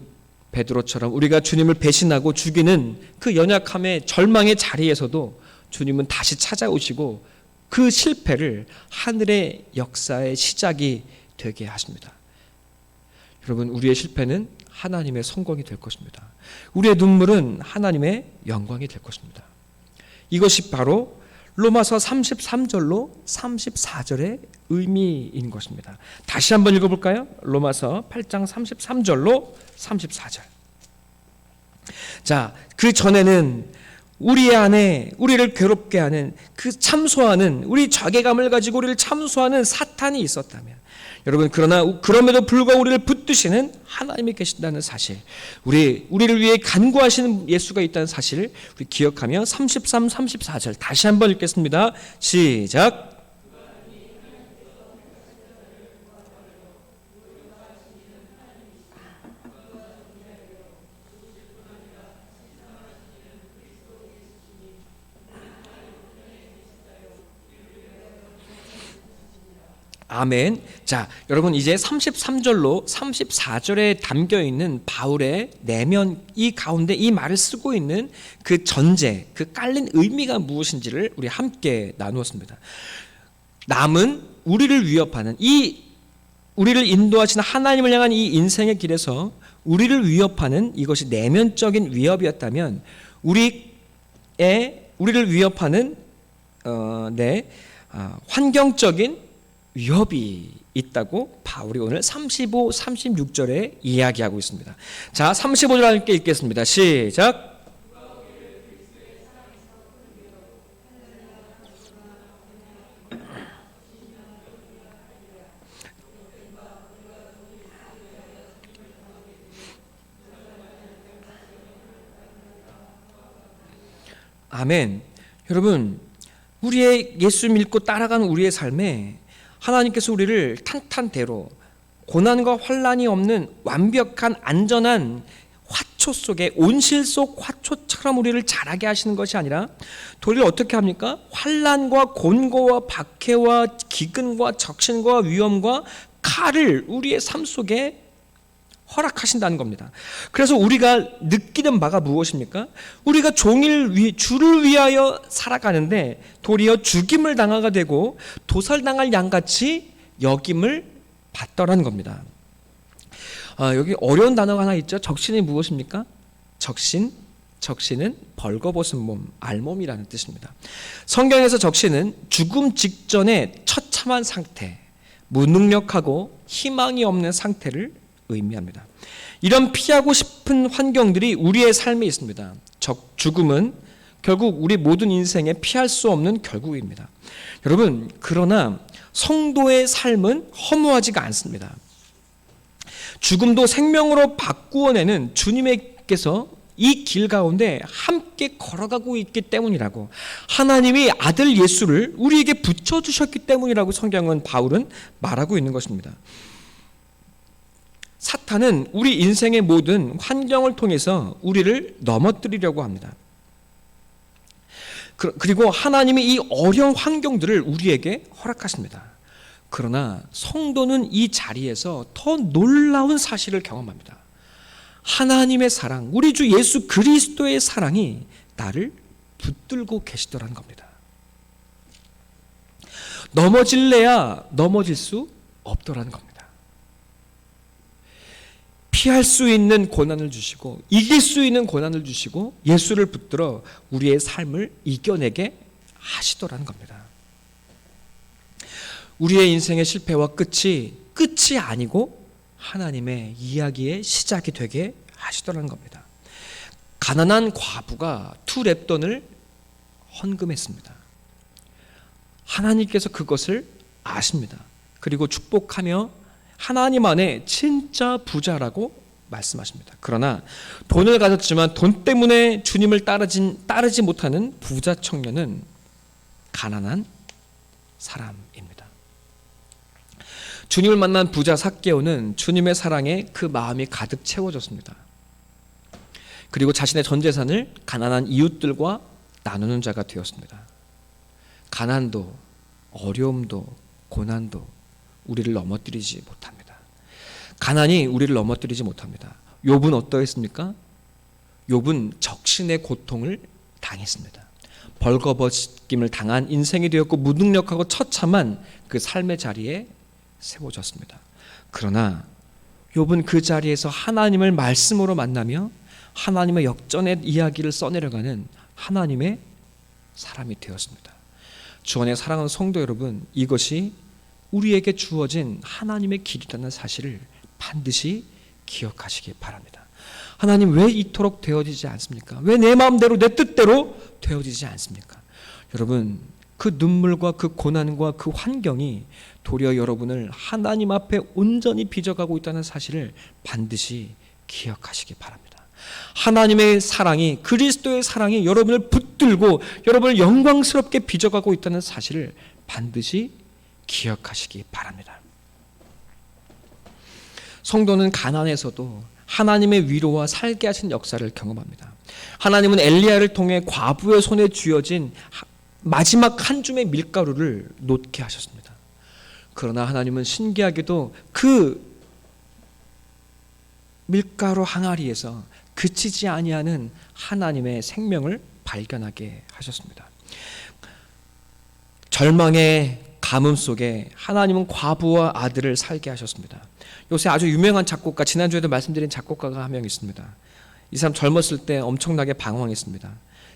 베드로처럼 우리가 주님을 배신하고 죽이는 그 연약함의 절망의 자리에서도 주님은 다시 찾아오시고 그 실패를 하늘의 역사의 시작이 되게 하십니다. 여러분 우리의 실패는 하나님의 성공이 될 것입니다. 우리의 눈물은 하나님의 영광이 될 것입니다. 이것이 바로 로마서 33절로 34절의 의미인 것입니다. 다시 한번 읽어볼까요? 로마서 8장 33절로 34절. 자, 그 전에는 우리 안에 우리를 괴롭게 하는 그 참소하는 우리 자괴감을 가지고 우리를 참소하는 사탄이 있었다면 여러분 그러나 그럼에도 불구하고 우리를 붙드시는 하나님이 계신다는 사실 우리를 위해 간구하시는 예수가 있다는 사실을 우리 기억하며 33, 34절 다시 한번 읽겠습니다. 시작. 아멘. 자, 여러분 이제 33절로 34절에 담겨 있는 바울의 내면 이 가운데 이 말을 쓰고 있는 그 전제, 그 깔린 의미가 무엇인지를 우리 함께 나누었습니다. 남은 우리를 위협하는 우리를 인도하시는 하나님을 향한 이 인생의 길에서 우리를 위협하는 이것이 내면적인 위협이었다면 우리를 위협하는 환경적인 위협이 있다고 바울이 오늘 35, 36절에 이야기하고 있습니다. 자, 35절 함께 읽겠습니다. 시작. 아멘. 여러분, 우리의 예수 믿고 따라가는 우리의 삶에 하나님께서 우리를 탄탄대로 고난과 환란이 없는 완벽한 안전한 화초 속에 온실 속 화초처럼 우리를 자라게 하시는 것이 아니라 도리어 어떻게 합니까? 환란과 곤고와 박해와 기근과 적신과 위험과 칼을 우리의 삶 속에 허락하신다는 겁니다. 그래서 우리가 느끼는 바가 무엇입니까? 우리가 종일 주를 위하여 살아가는데 도리어 죽임을 당하게 되고 도살당할 양같이 여김을 받더라는 겁니다. 여기 어려운 단어가 하나 있죠. 적신이 무엇입니까? 적신은 벌거벗은 몸, 알몸이라는 뜻입니다. 성경에서 적신은 죽음 직전의 처참한 상태, 무능력하고 희망이 없는 상태를 의미합니다. 이런 피하고 싶은 환경들이 우리의 삶에 있습니다. 죽음은 결국 우리 모든 인생에 피할 수 없는 결국입니다. 여러분, 그러나 성도의 삶은 허무하지가 않습니다. 죽음도 생명으로 바꾸어내는 주님께서 이 길 가운데 함께 걸어가고 있기 때문이라고, 하나님이 아들 예수를 우리에게 붙여주셨기 때문이라고 성경은 바울은 말하고 있는 것입니다. 사탄은 우리 인생의 모든 환경을 통해서 우리를 넘어뜨리려고 합니다. 그리고 하나님이 이 어려운 환경들을 우리에게 허락하십니다. 그러나 성도는 이 자리에서 더 놀라운 사실을 경험합니다. 하나님의 사랑, 우리 주 예수 그리스도의 사랑이 나를 붙들고 계시더라는 겁니다. 넘어질래야 넘어질 수 없더라는 겁니다. 피할 수 있는 고난을 주시고 이길 수 있는 고난을 주시고 예수를 붙들어 우리의 삶을 이겨내게 하시더라는 겁니다. 우리의 인생의 실패와 끝이 아니고 하나님의 이야기의 시작이 되게 하시더라는 겁니다. 가난한 과부가 2렙돈을 헌금했습니다. 하나님께서 그것을 아십니다. 그리고 축복하며 하나님 안에 진짜 부자라고 말씀하십니다. 그러나 돈을 가졌지만 돈 때문에 주님을 따르지 못하는 부자 청년은 가난한 사람입니다. 주님을 만난 부자 삭개오는 주님의 사랑에 그 마음이 가득 채워졌습니다. 그리고 자신의 전 재산을 가난한 이웃들과 나누는 자가 되었습니다. 가난도, 어려움도, 고난도 우리를 넘어뜨리지 못합니다. 가난이 우리를 넘어뜨리지 못합니다. 욥은 어떠했습니까? 욥은 적신의 고통을 당했습니다. 벌거벗김을 당한 인생이 되었고 무능력하고 처참한 그 삶의 자리에 세워졌습니다. 그러나 욥은 그 자리에서 하나님을 말씀으로 만나며 하나님의 역전의 이야기를 써내려가는 하나님의 사람이 되었습니다. 주 안에 사랑하는 성도 여러분, 이것이 우리에게 주어진 하나님의 길이라는 사실을 반드시 기억하시기 바랍니다. 하나님 왜 이토록 되어지지 않습니까? 왜 내 마음대로 내 뜻대로 되어지지 않습니까? 여러분, 그 눈물과 그 고난과 그 환경이 도리어 여러분을 하나님 앞에 온전히 빚어가고 있다는 사실을 반드시 기억하시기 바랍니다. 하나님의 사랑이, 그리스도의 사랑이 여러분을 붙들고 여러분을 영광스럽게 빚어가고 있다는 사실을 반드시 기억하시기 바랍니다. 성도는 가난에서도 하나님의 위로와 살게 하신 역사를 경험합니다. 하나님은 엘리야를 통해 과부의 손에 쥐어진 마지막 한 줌의 밀가루를 놓게 하셨습니다. 그러나 하나님은 신기하게도 그 밀가루 항아리에서 그치지 아니하는 하나님의 생명을 발견하게 하셨습니다. 절망의 가뭄 속에 하나님은 과부와 아들을 살게 하셨습니다. 요새 아주 유명한 작곡가, 지난주에도 말씀드린 작곡가가 한 명 있습니다. 이 사람 젊었을 때 엄청나게 방황했습니다.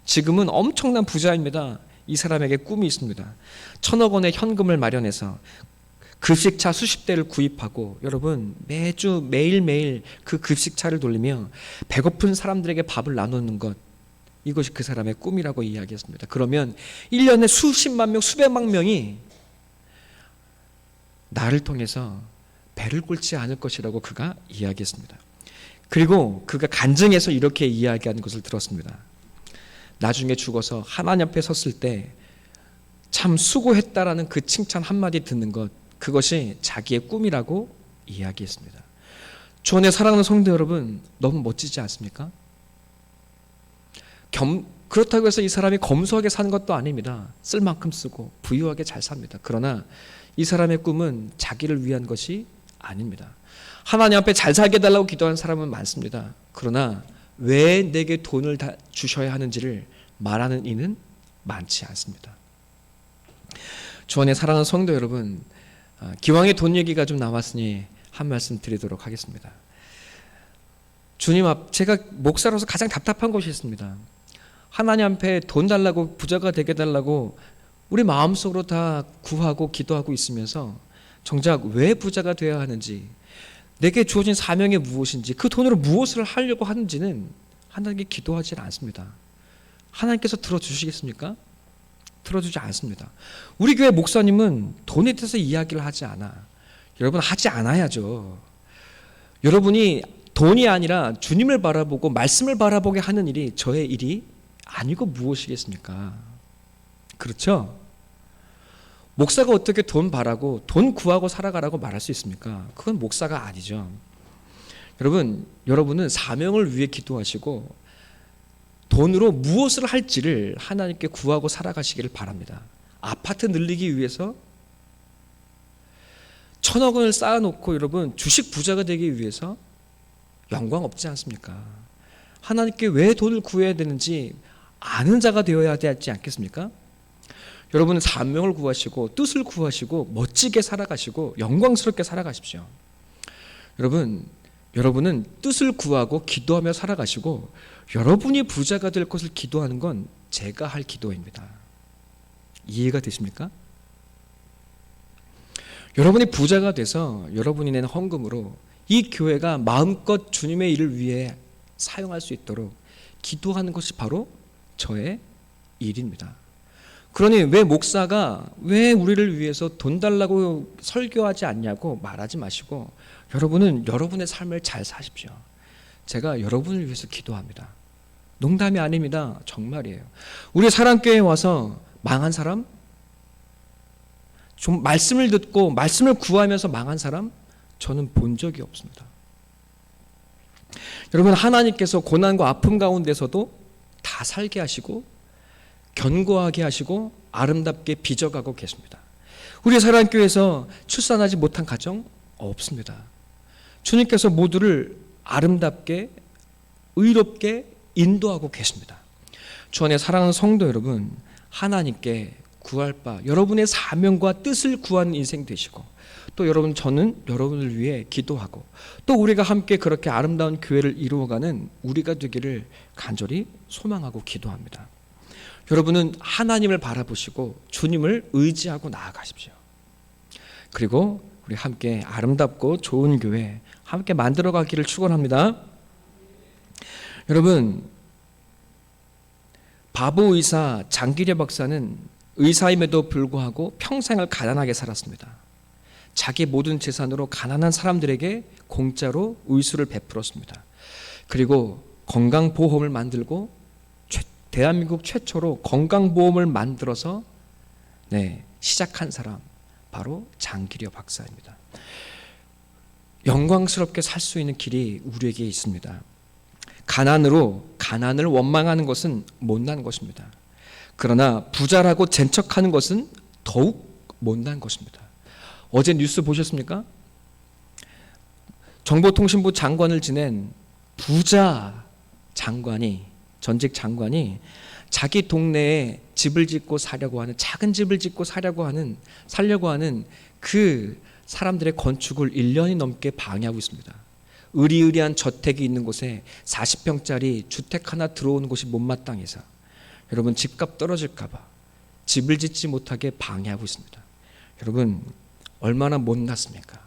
지금은 엄청난 부자입니다. 이 사람에게 꿈이 있습니다. 1,000억 원의 현금을 마련해서 급식차 수십 대를 구입하고, 여러분, 매주 매일매일 그 급식차를 돌리며 배고픈 사람들에게 밥을 나누는 것, 이것이 그 사람의 꿈이라고 이야기했습니다. 그러면 1년에 수십만 명, 수백만 명이 나를 통해서 배를 끓지 않을 것이라고 그가 이야기했습니다. 그리고 그가 간증해서 이렇게 이야기하는 것을 들었습니다. 나중에 죽어서 하나님 앞에 섰을 때 참 수고했다라는 그 칭찬 한마디 듣는 것, 그것이 자기의 꿈이라고 이야기했습니다. 주 안에 사랑하는 성도 여러분, 너무 멋지지 않습니까? 그렇다고 해서 이 사람이 검소하게 사는 것도 아닙니다. 쓸 만큼 쓰고 부유하게 잘 삽니다. 그러나 이 사람의 꿈은 자기를 위한 것이 아닙니다. 하나님 앞에 잘 살게 해달라고 기도하는 사람은 많습니다. 그러나 왜 내게 돈을 다 주셔야 하는지를 말하는 이는 많지 않습니다. 주 안에 사랑하는 성도 여러분, 기왕에 돈 얘기가 좀 나왔으니 한 말씀 드리도록 하겠습니다. 주님 앞, 제가 목사로서 가장 답답한 것이 있습니다. 하나님 앞에 돈 달라고, 부자가 되게 달라고 우리 마음속으로 다 구하고 기도하고 있으면서 정작 왜 부자가 되어야 하는지, 내게 주어진 사명이 무엇인지, 그 돈으로 무엇을 하려고 하는지는 하나님께 기도하지 않습니다. 하나님께서 들어주시겠습니까? 들어주지 않습니다. 우리 교회 목사님은 돈에 대해서 이야기를 하지 않아. 여러분, 하지 않아야죠. 여러분이 돈이 아니라 주님을 바라보고 말씀을 바라보게 하는 일이 저의 일이 아니고 무엇이겠습니까? 그렇죠? 목사가 어떻게 돈 바라고 돈 구하고 살아가라고 말할 수 있습니까? 그건 목사가 아니죠. 여러분은 사명을 위해 기도하시고 돈으로 무엇을 할지를 하나님께 구하고 살아가시기를 바랍니다. 아파트 늘리기 위해서 1,000억 원을 쌓아놓고 여러분 주식 부자가 되기 위해서 영광 없지 않습니까? 하나님께 왜 돈을 구해야 되는지 아는 자가 되어야 되지 않겠습니까? 여러분은 사명을 구하시고 뜻을 구하시고 멋지게 살아가시고 영광스럽게 살아가십시오. 여러분은 뜻을 구하고 기도하며 살아가시고, 여러분이 부자가 될 것을 기도하는 건 제가 할 기도입니다. 이해가 되십니까? 여러분이 부자가 돼서 여러분이 낸 헌금으로 이 교회가 마음껏 주님의 일을 위해 사용할 수 있도록 기도하는 것이 바로 저의 일입니다. 그러니 왜 목사가 왜 우리를 위해서 돈 달라고 설교하지 않냐고 말하지 마시고, 여러분은 여러분의 삶을 잘 사십시오. 제가 여러분을 위해서 기도합니다. 농담이 아닙니다. 정말이에요. 우리 사랑교회에 와서 망한 사람, 좀 말씀을 듣고 말씀을 구하면서 망한 사람, 저는 본 적이 없습니다. 여러분, 하나님께서 고난과 아픔 가운데서도 다 살게 하시고 견고하게 하시고 아름답게 빚어가고 계십니다. 우리 사랑교회에서 출산하지 못한 가정 없습니다. 주님께서 모두를 아름답게 의롭게 인도하고 계십니다. 주 안에 사랑하는 성도 여러분, 하나님께 구할 바 여러분의 사명과 뜻을 구하는 인생 되시고, 또 저는 여러분을 위해 기도하고, 또 우리가 함께 그렇게 아름다운 교회를 이루어가는 우리가 되기를 간절히 소망하고 기도합니다. 여러분은 하나님을 바라보시고 주님을 의지하고 나아가십시오. 그리고 우리 함께 아름답고 좋은 교회 함께 만들어가기를 축원합니다. 여러분, 바보 의사 장기려 박사는 의사임에도 불구하고 평생을 가난하게 살았습니다. 자기 모든 재산으로 가난한 사람들에게 공짜로 의술을 베풀었습니다. 그리고 건강보험을 만들고 대한민국 최초로 건강보험을 만들어서 시작한 사람, 바로 장기려 박사입니다. 영광스럽게 살 수 있는 길이 우리에게 있습니다. 가난을 원망하는 것은 못난 것입니다. 그러나 부자라고 젠척하는 것은 더욱 못난 것입니다. 어제 뉴스 보셨습니까? 정보통신부 장관을 지낸 부자 장관이, 전직 장관이 자기 동네에 집을 짓고 사려고 하는, 작은 집을 짓고 살려고 하는 그 사람들의 건축을 1년이 넘게 방해하고 있습니다. 으리으리한 저택이 있는 곳에 40평짜리 주택 하나 들어오는 곳이 못마땅해서 여러분 집값 떨어질까 봐 집을 짓지 못하게 방해하고 있습니다. 여러분 얼마나 못났습니까?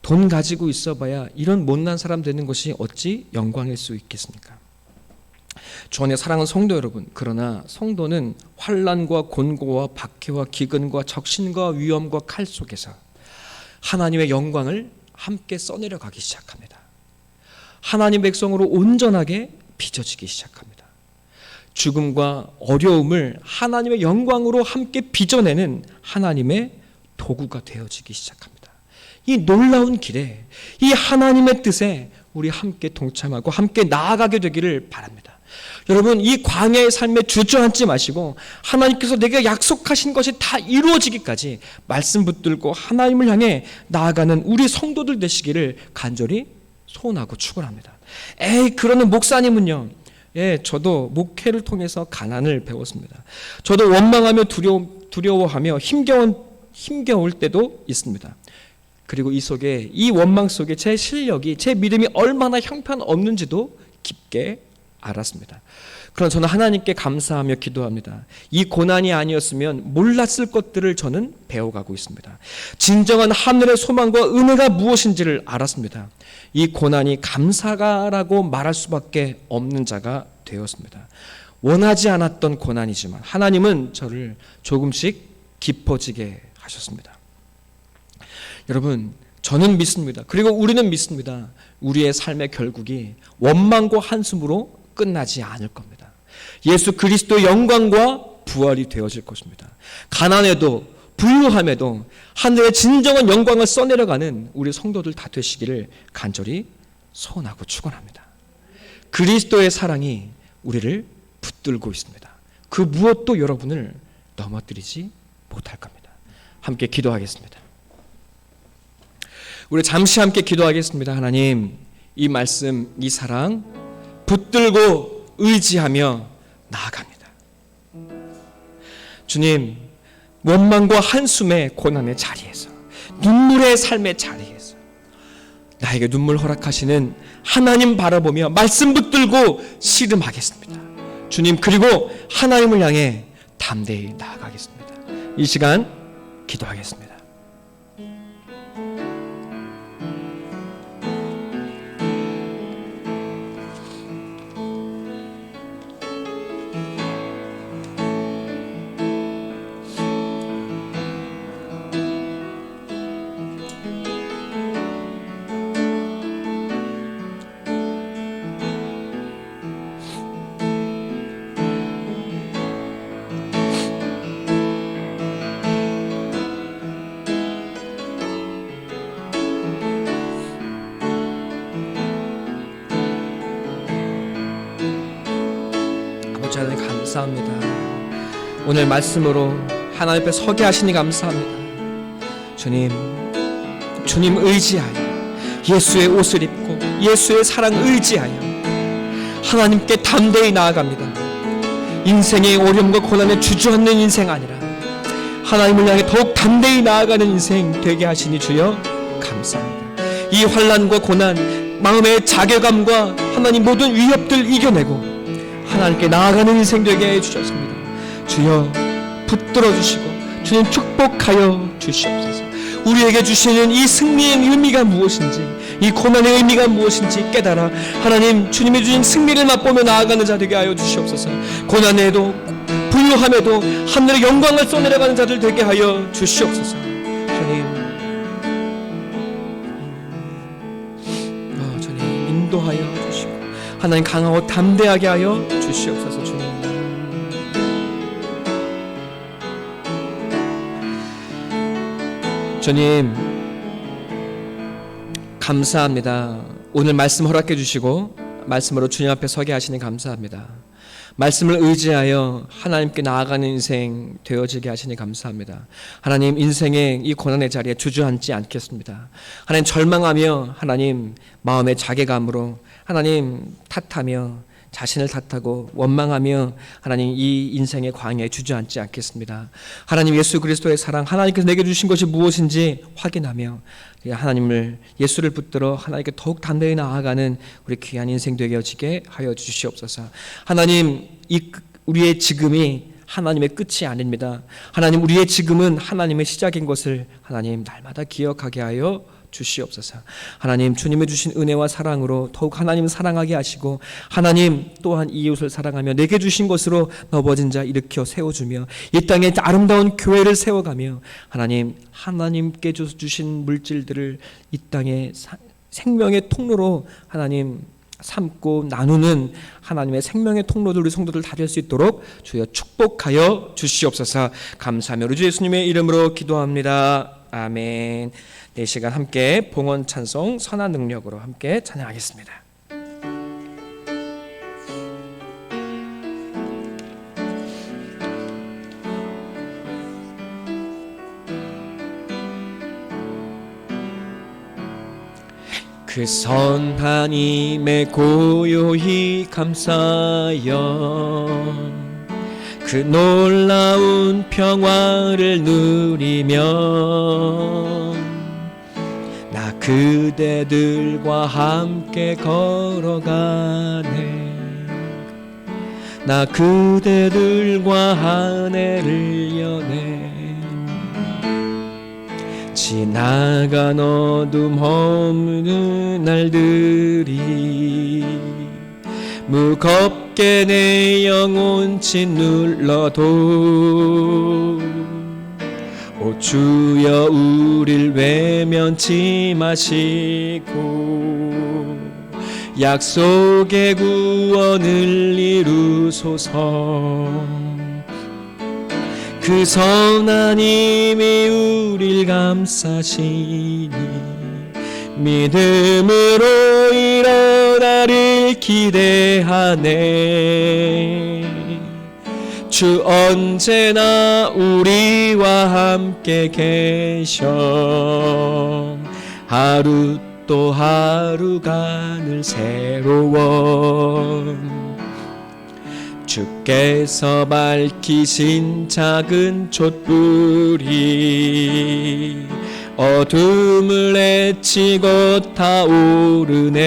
돈 가지고 있어봐야 이런 못난 사람 되는 것이 어찌 영광일 수 있겠습니까? 주 안에 사랑하는 성도 여러분, 그러나 성도는 환난과 곤고와 박해와 기근과 적신과 위험과 칼 속에서 하나님의 영광을 함께 써내려 가기 시작합니다. 하나님 백성으로 온전하게 빚어지기 시작합니다. 죽음과 어려움을 하나님의 영광으로 함께 빚어내는 하나님의 도구가 되어지기 시작합니다. 이 놀라운 길에, 이 하나님의 뜻에 우리 함께 동참하고 함께 나아가게 되기를 바랍니다. 여러분, 이 광야의 삶에 주저앉지 마시고 하나님께서 내게 약속하신 것이 다 이루어지기까지 말씀 붙들고 하나님을 향해 나아가는 우리 성도들 되시기를 간절히 소원하고 축원합니다. 그러는 목사님은요, 저도 목회를 통해서 가난을 배웠습니다. 저도 원망하며 두려워하며 힘겨울 때도 있습니다. 그리고 이 원망 속에 제 실력이, 제 믿음이 얼마나 형편없는지도 깊게 알았습니다. 그러나 저는 하나님께 감사하며 기도합니다. 이 고난이 아니었으면 몰랐을 것들을 저는 배워가고 있습니다. 진정한 하늘의 소망과 은혜가 무엇인지를 알았습니다. 이 고난이 감사가라고 말할 수밖에 없는 자가 되었습니다. 원하지 않았던 고난이지만 하나님은 저를 조금씩 깊어지게 하셨습니다. 여러분, 저는 믿습니다. 그리고 우리는 믿습니다. 우리의 삶의 결국이 원망과 한숨으로 끝나지 않을 겁니다. 예수 그리스도의 영광과 부활이 되어질 것입니다. 가난에도 부유함에도 하늘의 진정한 영광을 써내려가는 우리 성도들 다 되시기를 간절히 소원하고 축원합니다. 그리스도의 사랑이 우리를 붙들고 있습니다. 그 무엇도 여러분을 넘어뜨리지 못할 겁니다. 함께 기도하겠습니다. 우리 잠시 함께 기도하겠습니다. 하나님, 이 말씀, 이 사랑 붙들고 의지하며 나아갑니다. 주님, 원망과 한숨의 고난의 자리에서, 눈물의 삶의 자리에서 나에게 눈물 허락하시는 하나님 바라보며 말씀 붙들고 씨름하겠습니다. 주님, 그리고 하나님을 향해 담대히 나아가겠습니다. 이 시간 기도하겠습니다. 하나님 감사합니다. 오늘 말씀으로 하나님 앞에 서게 하시니 감사합니다. 주님 의지하여 예수의 옷을 입고 예수의 사랑 의지하여 하나님께 담대히 나아갑니다. 인생의 어려움과 고난에 주저앉는 인생 아니라 하나님을 향해 더욱 담대히 나아가는 인생 되게 하시니 주여 감사합니다. 이 환난과 고난, 마음의 자괴감과 하나님 모든 위협들 이겨내고 하나님께 나아가는 인생 되게 해주셨습니다. 주여 붙들어 주시고 주님 축복하여 주시옵소서. 우리에게 주시는 이 승리의 의미가 무엇인지, 이 고난의 의미가 무엇인지 깨달아 하나님 주님이 주신 승리를 맛보며 나아가는 자 되게 하여 주시옵소서. 고난에도 부유함에도 하늘의 영광을 쏘내려가는 자들 되게 하여 주시옵소서. 주님 인도하여 주시고 하나님 강하고 담대하게 하여 주시옵소서. 주님 감사합니다. 오늘 말씀 허락해 주시고 말씀으로 주님 앞에 서게 하시니 감사합니다. 말씀을 의지하여 하나님께 나아가는 인생 되어지게 하시니 감사합니다. 하나님, 인생의 이 고난의 자리에 주저앉지 않겠습니다. 하나님, 절망하며 하나님 마음의 자괴감으로 하나님 탓하며 자신을 탓하고 원망하며 하나님 이 인생의 광야에 주저앉지 않겠습니다. 하나님, 예수 그리스도의 사랑, 하나님께서 내게 주신 것이 무엇인지 확인하며 하나님을, 예수를 붙들어 하나님께 더욱 담대히 나아가는 우리 귀한 인생 되어지게 하여 주시옵소서. 하나님, 우리의 지금이 하나님의 끝이 아닙니다. 하나님, 우리의 지금은 하나님의 시작인 것을 하나님 날마다 기억하게 하여 주시옵소서. 하나님, 주님의 주신 은혜와 사랑으로 더욱 하나님을 사랑하게 하시고 하나님 또한 이웃을 사랑하며 내게 주신 것으로 넘어진 자 일으켜 세워주며 이 땅에 아름다운 교회를 세워가며 하나님, 하나님께 주신 물질들을 이 땅에 생명의 통로로 하나님 삼고 나누는 하나님의 생명의 통로들, 우리 성도들 다 될 수 있도록 주여 축복하여 주시옵소서. 감사하며 우리 주 예수님의 이름으로 기도합니다. 아멘. 이 시간 함께 봉헌 찬송 선한 능력으로 함께 찬양하겠습니다. 그 선한 힘에 고요히 감사여 그 놀라운 평화를 누리며 나 그대들과 함께 걸어가네. 나 그대들과 한 해를 여네. 지나간 어둠 없는 날들이 무겁게 내 영혼 짓눌러도 오 주여 우릴 외면치 마시고 약속의 구원을 이루소서. 그 선한 힘이 우릴 감싸시니 믿음으로 일어나를 기대하네. 주 언제나 우리와 함께 계셔. 하루 또 하루가 늘 새로워. 주께서 밝히신 작은 촛불이 어둠을 헤치고 타오르네.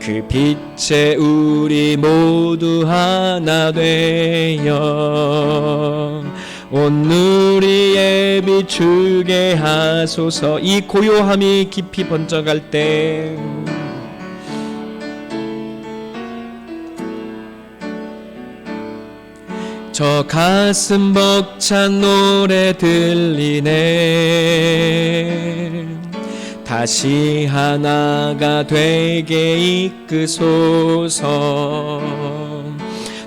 그 빛에 우리 모두 하나 되어 온 누리에 비추게 하소서. 이 고요함이 깊이 번져갈 때 저 가슴 벅찬 노래 들리네. 다시 하나가 되게 이끄소서.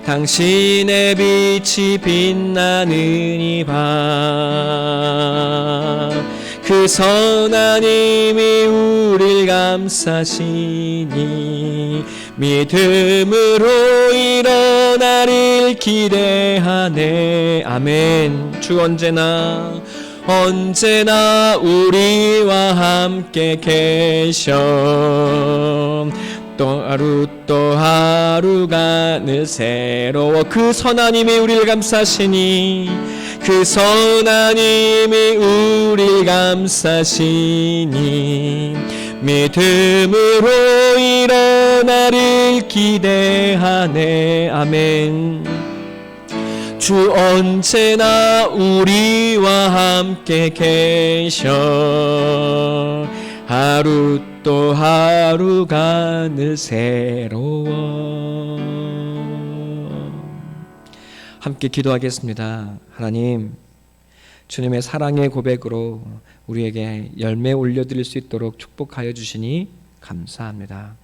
당신의 빛이 빛나는 이 밤 그 선한 힘이 우릴 감싸시니 믿음으로 일어나를 기대하네. 아멘. 주 언제나 우리와 함께 계셔. 또 하루가 늘 새로워. 그 선한 힘이 우리를 감싸시니 그 선한 힘이 우리를 감싸시니 믿음으로 일어나를 기대하네. 아멘. 주 언제나 우리와 함께 계셔. 하루 또 하루가 늘 새로워. 함께 기도하겠습니다. 하나님, 주님의 사랑의 고백으로 우리에게 열매 올려드릴 수 있도록 축복하여 주시니 감사합니다.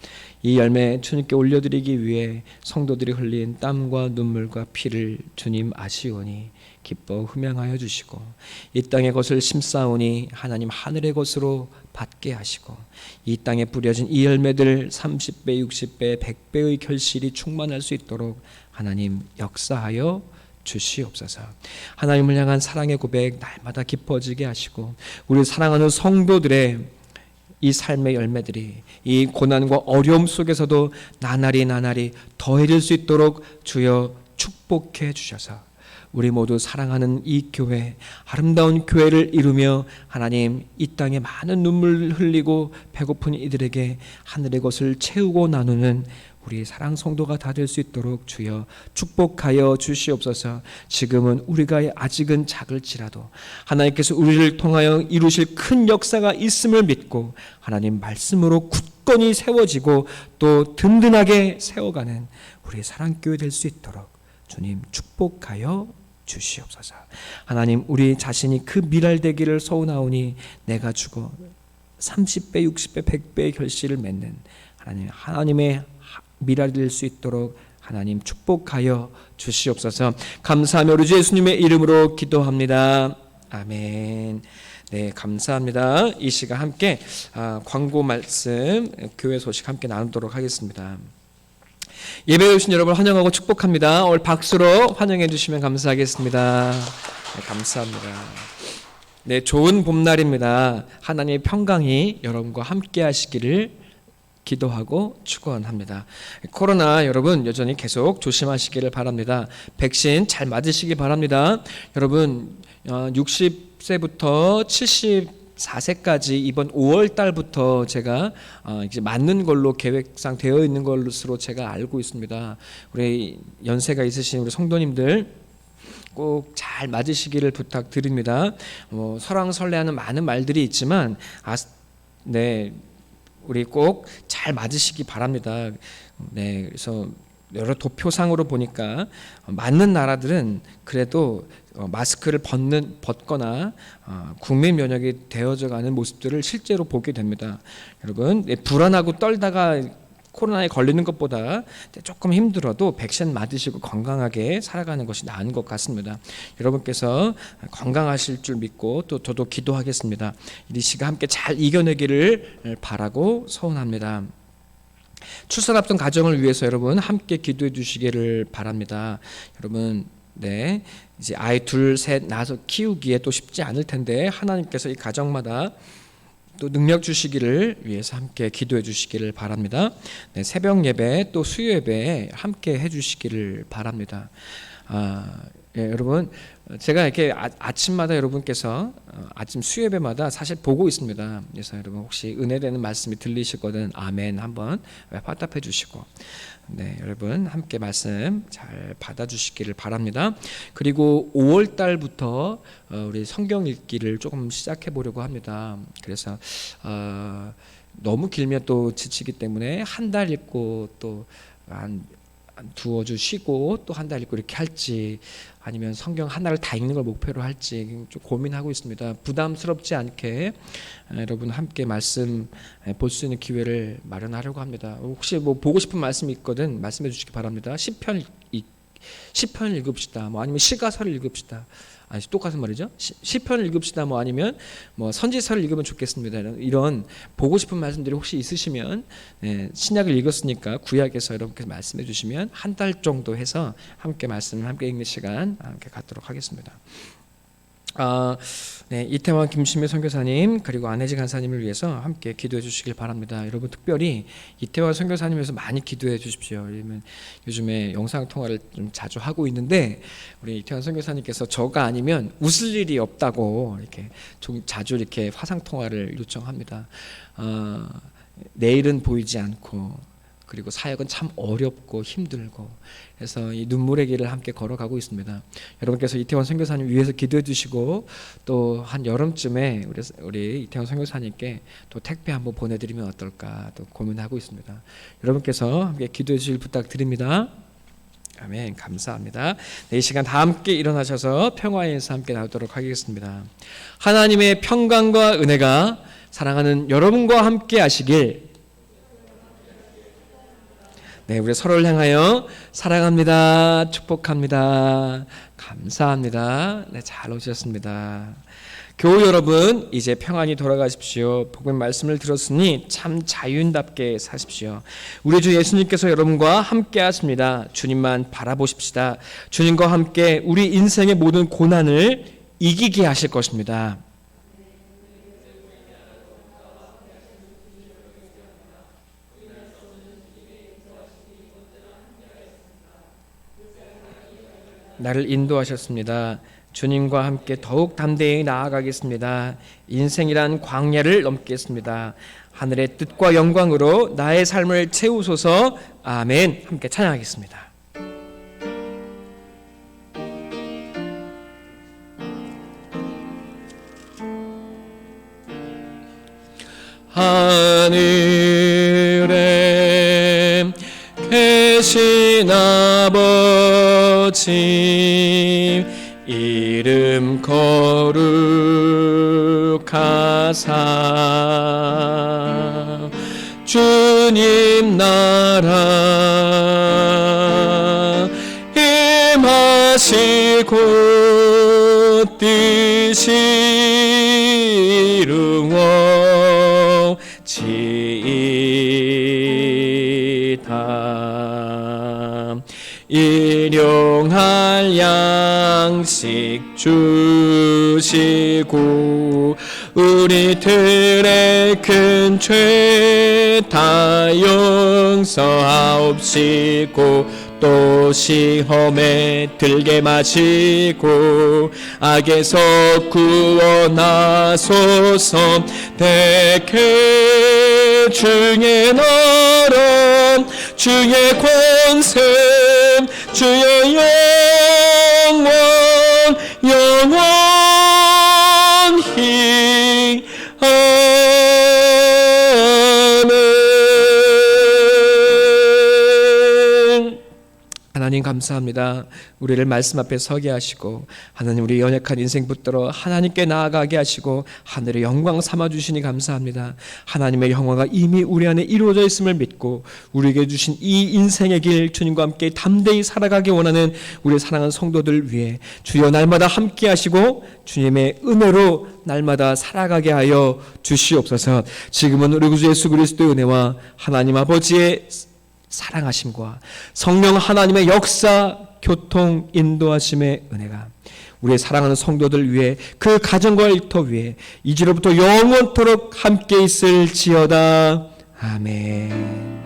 이 열매 주님께 올려드리기 위해 성도들이 흘린 땀과 눈물과 피를 주님 아시오니 기뻐 흠양하여 주시고, 이 땅의 것을 심사오니 하나님 하늘의 것으로 받게 하시고, 이 땅에 뿌려진 이 열매들 30배, 60배, 100배의 결실이 충만할 수 있도록 하나님 역사하여 주시옵소서. 하나님을 향한 사랑의 고백 날마다 깊어지게 하시고, 우리 사랑하는 성도들의 이 삶의 열매들이 이 고난과 어려움 속에서도 나날이 더해질 수 있도록 주여 축복해 주셔서 우리 모두 사랑하는 이 교회, 아름다운 교회를 이루며 하나님 이 땅에 많은 눈물 흘리고 배고픈 이들에게 하늘의 것을 채우고 나누는 우리 사랑 성도가 다 될 수 있도록 주여 축복하여 주시옵소서. 지금은 우리가 아직은 작을지라도 하나님께서 우리를 통하여 이루실 큰 역사가 있음을 믿고 하나님 말씀으로 굳건히 세워지고 또 든든하게 세워가는 우리 사랑교회 될 수 있도록 주님 축복하여 주시옵소서. 하나님 우리 자신이 그 미랄되기를 소원하오니 내가 죽어 30배, 60배, 100배의 결실을 맺는 하나님의 미랄이 될 수 있도록 하나님 축복하여 주시옵소서. 감사하며 우리 주 예수님의 이름으로 기도합니다. 아멘. 네, 감사합니다. 이 시간 함께 광고 말씀, 교회 소식 함께 나누도록 하겠습니다. 예배에 오신 여러분 환영하고 축복합니다. 오늘 박수로 환영해 주시면 감사하겠습니다. 네, 감사합니다. 네, 좋은 봄날입니다. 하나님의 평강이 여러분과 함께 하시기를 기도하고 축원합니다. 코로나 여러분 여전히 계속 조심하시기를 바랍니다. 백신 잘 맞으시기 바랍니다. 여러분 60세부터 74세까지 이번 5월 달부터 제가 이제 맞는 걸로 계획상 되어 있는 것으로 제가 알고 있습니다. 우리 연세가 있으신 우리 성도님들 꼭 잘 맞으시기를 부탁드립니다. 설왕설래하는 많은 말들이 있지만 네. 우리 꼭 잘 맞으시기 바랍니다. 네, 그래서 여러 도표상으로 보니까 맞는 나라들은 그래도 마스크를 벗거나 국민 면역이 되어져가는 모습들을 실제로 보게 됩니다. 여러분 불안하고 떨다가 코로나에 걸리는 것보다 조금 힘들어도 백신 맞으시고 건강하게 살아가는 것이 나은 것 같습니다. 여러분께서 건강하실 줄 믿고 또 저도 기도하겠습니다. 이 시간 함께 잘 이겨내기를 바라고 소원합니다. 출산 앞둔 가정을 위해서 여러분 함께 기도해 주시기를 바랍니다. 여러분 네, 이제 아이 둘, 셋 낳아서 키우기에 또 쉽지 않을 텐데 하나님께서 이 가정마다 또 능력 주시기를 위해서 함께 기도해 주시기를 바랍니다. 네, 새벽 예배 또 수요 예배 함께 해주시기를 바랍니다. 예, 여러분 제가 이렇게 아침마다 여러분께서 아침 수요 예배마다 사실 보고 있습니다. 그래서 여러분 혹시 은혜되는 말씀이 들리시거든 아멘 한번 화답해 주시고 네, 여러분 함께 말씀 잘 받아주시기를 바랍니다. 그리고 5월 달부터 우리 성경 읽기를 조금 시작해 보려고 합니다. 그래서 너무 길면 또 지치기 때문에 한 달 읽고 또 한 두어 주 쉬고 또 한 달 읽고 이렇게 할지 아니면 성경 하나를 다 읽는 걸 목표로 할지 좀 고민하고 있습니다. 부담스럽지 않게 여러분 함께 말씀 볼 수 있는 기회를 마련하려고 합니다. 혹시 뭐 보고 싶은 말씀이 있거든 말씀해 주시기 바랍니다. 시편 읽읍시다. 뭐 아니면 시가서를 읽읍시다. 아니 똑같은 말이죠. 시편을 읽읍시다. 뭐 아니면 뭐 선지서를 읽으면 좋겠습니다. 이런 보고 싶은 말씀들이 혹시 있으시면 네, 신약을 읽었으니까 구약에서 여러분께서 말씀해 주시면 한 달 정도 해서 함께 말씀을 함께 읽는 시간 함께 갖도록 하겠습니다. 네, 이태원 김신미 선교사님 그리고 안혜지 간사님을 위해서 함께 기도해 주시길 바랍니다. 여러분 특별히 이태원 선교사님 위해서 많이 기도해 주십시오. 왜냐면 요즘에 영상 통화를 좀 자주 하고 있는데 우리 이태원 선교사님께서 저가 아니면 웃을 일이 없다고 이렇게 좀 자주 이렇게 화상 통화를 요청합니다. 내일은 보이지 않고 그리고 사역은 참 어렵고 힘들고 그래서 이 눈물의 길을 함께 걸어가고 있습니다. 여러분께서 이태원 선교사님 위해서 기도해 주시고 또 한 여름쯤에 우리 이태원 선교사님께 또 택배 한번 보내드리면 어떨까 또 고민하고 있습니다. 여러분께서 함께 기도해 주실 부탁드립니다. 아멘. 감사합니다. 네, 이 시간 다 함께 일어나셔서 평화의 인사 함께 나누도록 하겠습니다. 하나님의 평강과 은혜가 사랑하는 여러분과 함께 하시길 네, 우리 서로를 향하여 사랑합니다. 축복합니다. 감사합니다. 네, 잘 오셨습니다. 교우 여러분, 이제 평안히 돌아가십시오. 복음의 말씀을 들었으니 참 자유인답게 사십시오. 우리 주 예수님께서 여러분과 함께 하십니다. 주님만 바라보십시다. 주님과 함께 우리 인생의 모든 고난을 이기게 하실 것입니다. 나를 인도하셨습니다. 주님과 함께 더욱 담대히 나아가겠습니다. 인생이란 광야를 넘겠습니다. 하늘의 뜻과 영광으로 나의 삶을 채우소서. 아멘. 함께 찬양하겠습니다. 하늘에 계신 아버지 이름 거룩하사 주님 나라 임하시고 뜻이 이루어지이다. 일용할 양식 주시고 우리들의 큰 죄 다 용서하옵시고 또 시험에 들게 마시고 악에서 구원하소서. 대개 주의 나라 주의 권세 주의 영원 영원히 아멘. 하나님 감사합니다. 우리를 말씀 앞에 서게 하시고 하나님 우리 연약한 인생 붙들어 하나님께 나아가게 하시고 하늘의 영광 삼아주시니 감사합니다. 하나님의 영광가 이미 우리 안에 이루어져 있음을 믿고 우리에게 주신 이 인생의 길 주님과 함께 담대히 살아가기 원하는 우리 사랑하는 성도들 위해 주여 날마다 함께 하시고 주님의 은혜로 날마다 살아가게 하여 주시옵소서. 지금은 우리 구주 예수 그리스도의 은혜와 하나님 아버지의 사랑하심과 성령 하나님의 역사, 교통, 인도하심의 은혜가 우리의 사랑하는 성도들 위해 그 가정과 일터 위에 이제로부터 영원토록 함께 있을지어다. 아멘.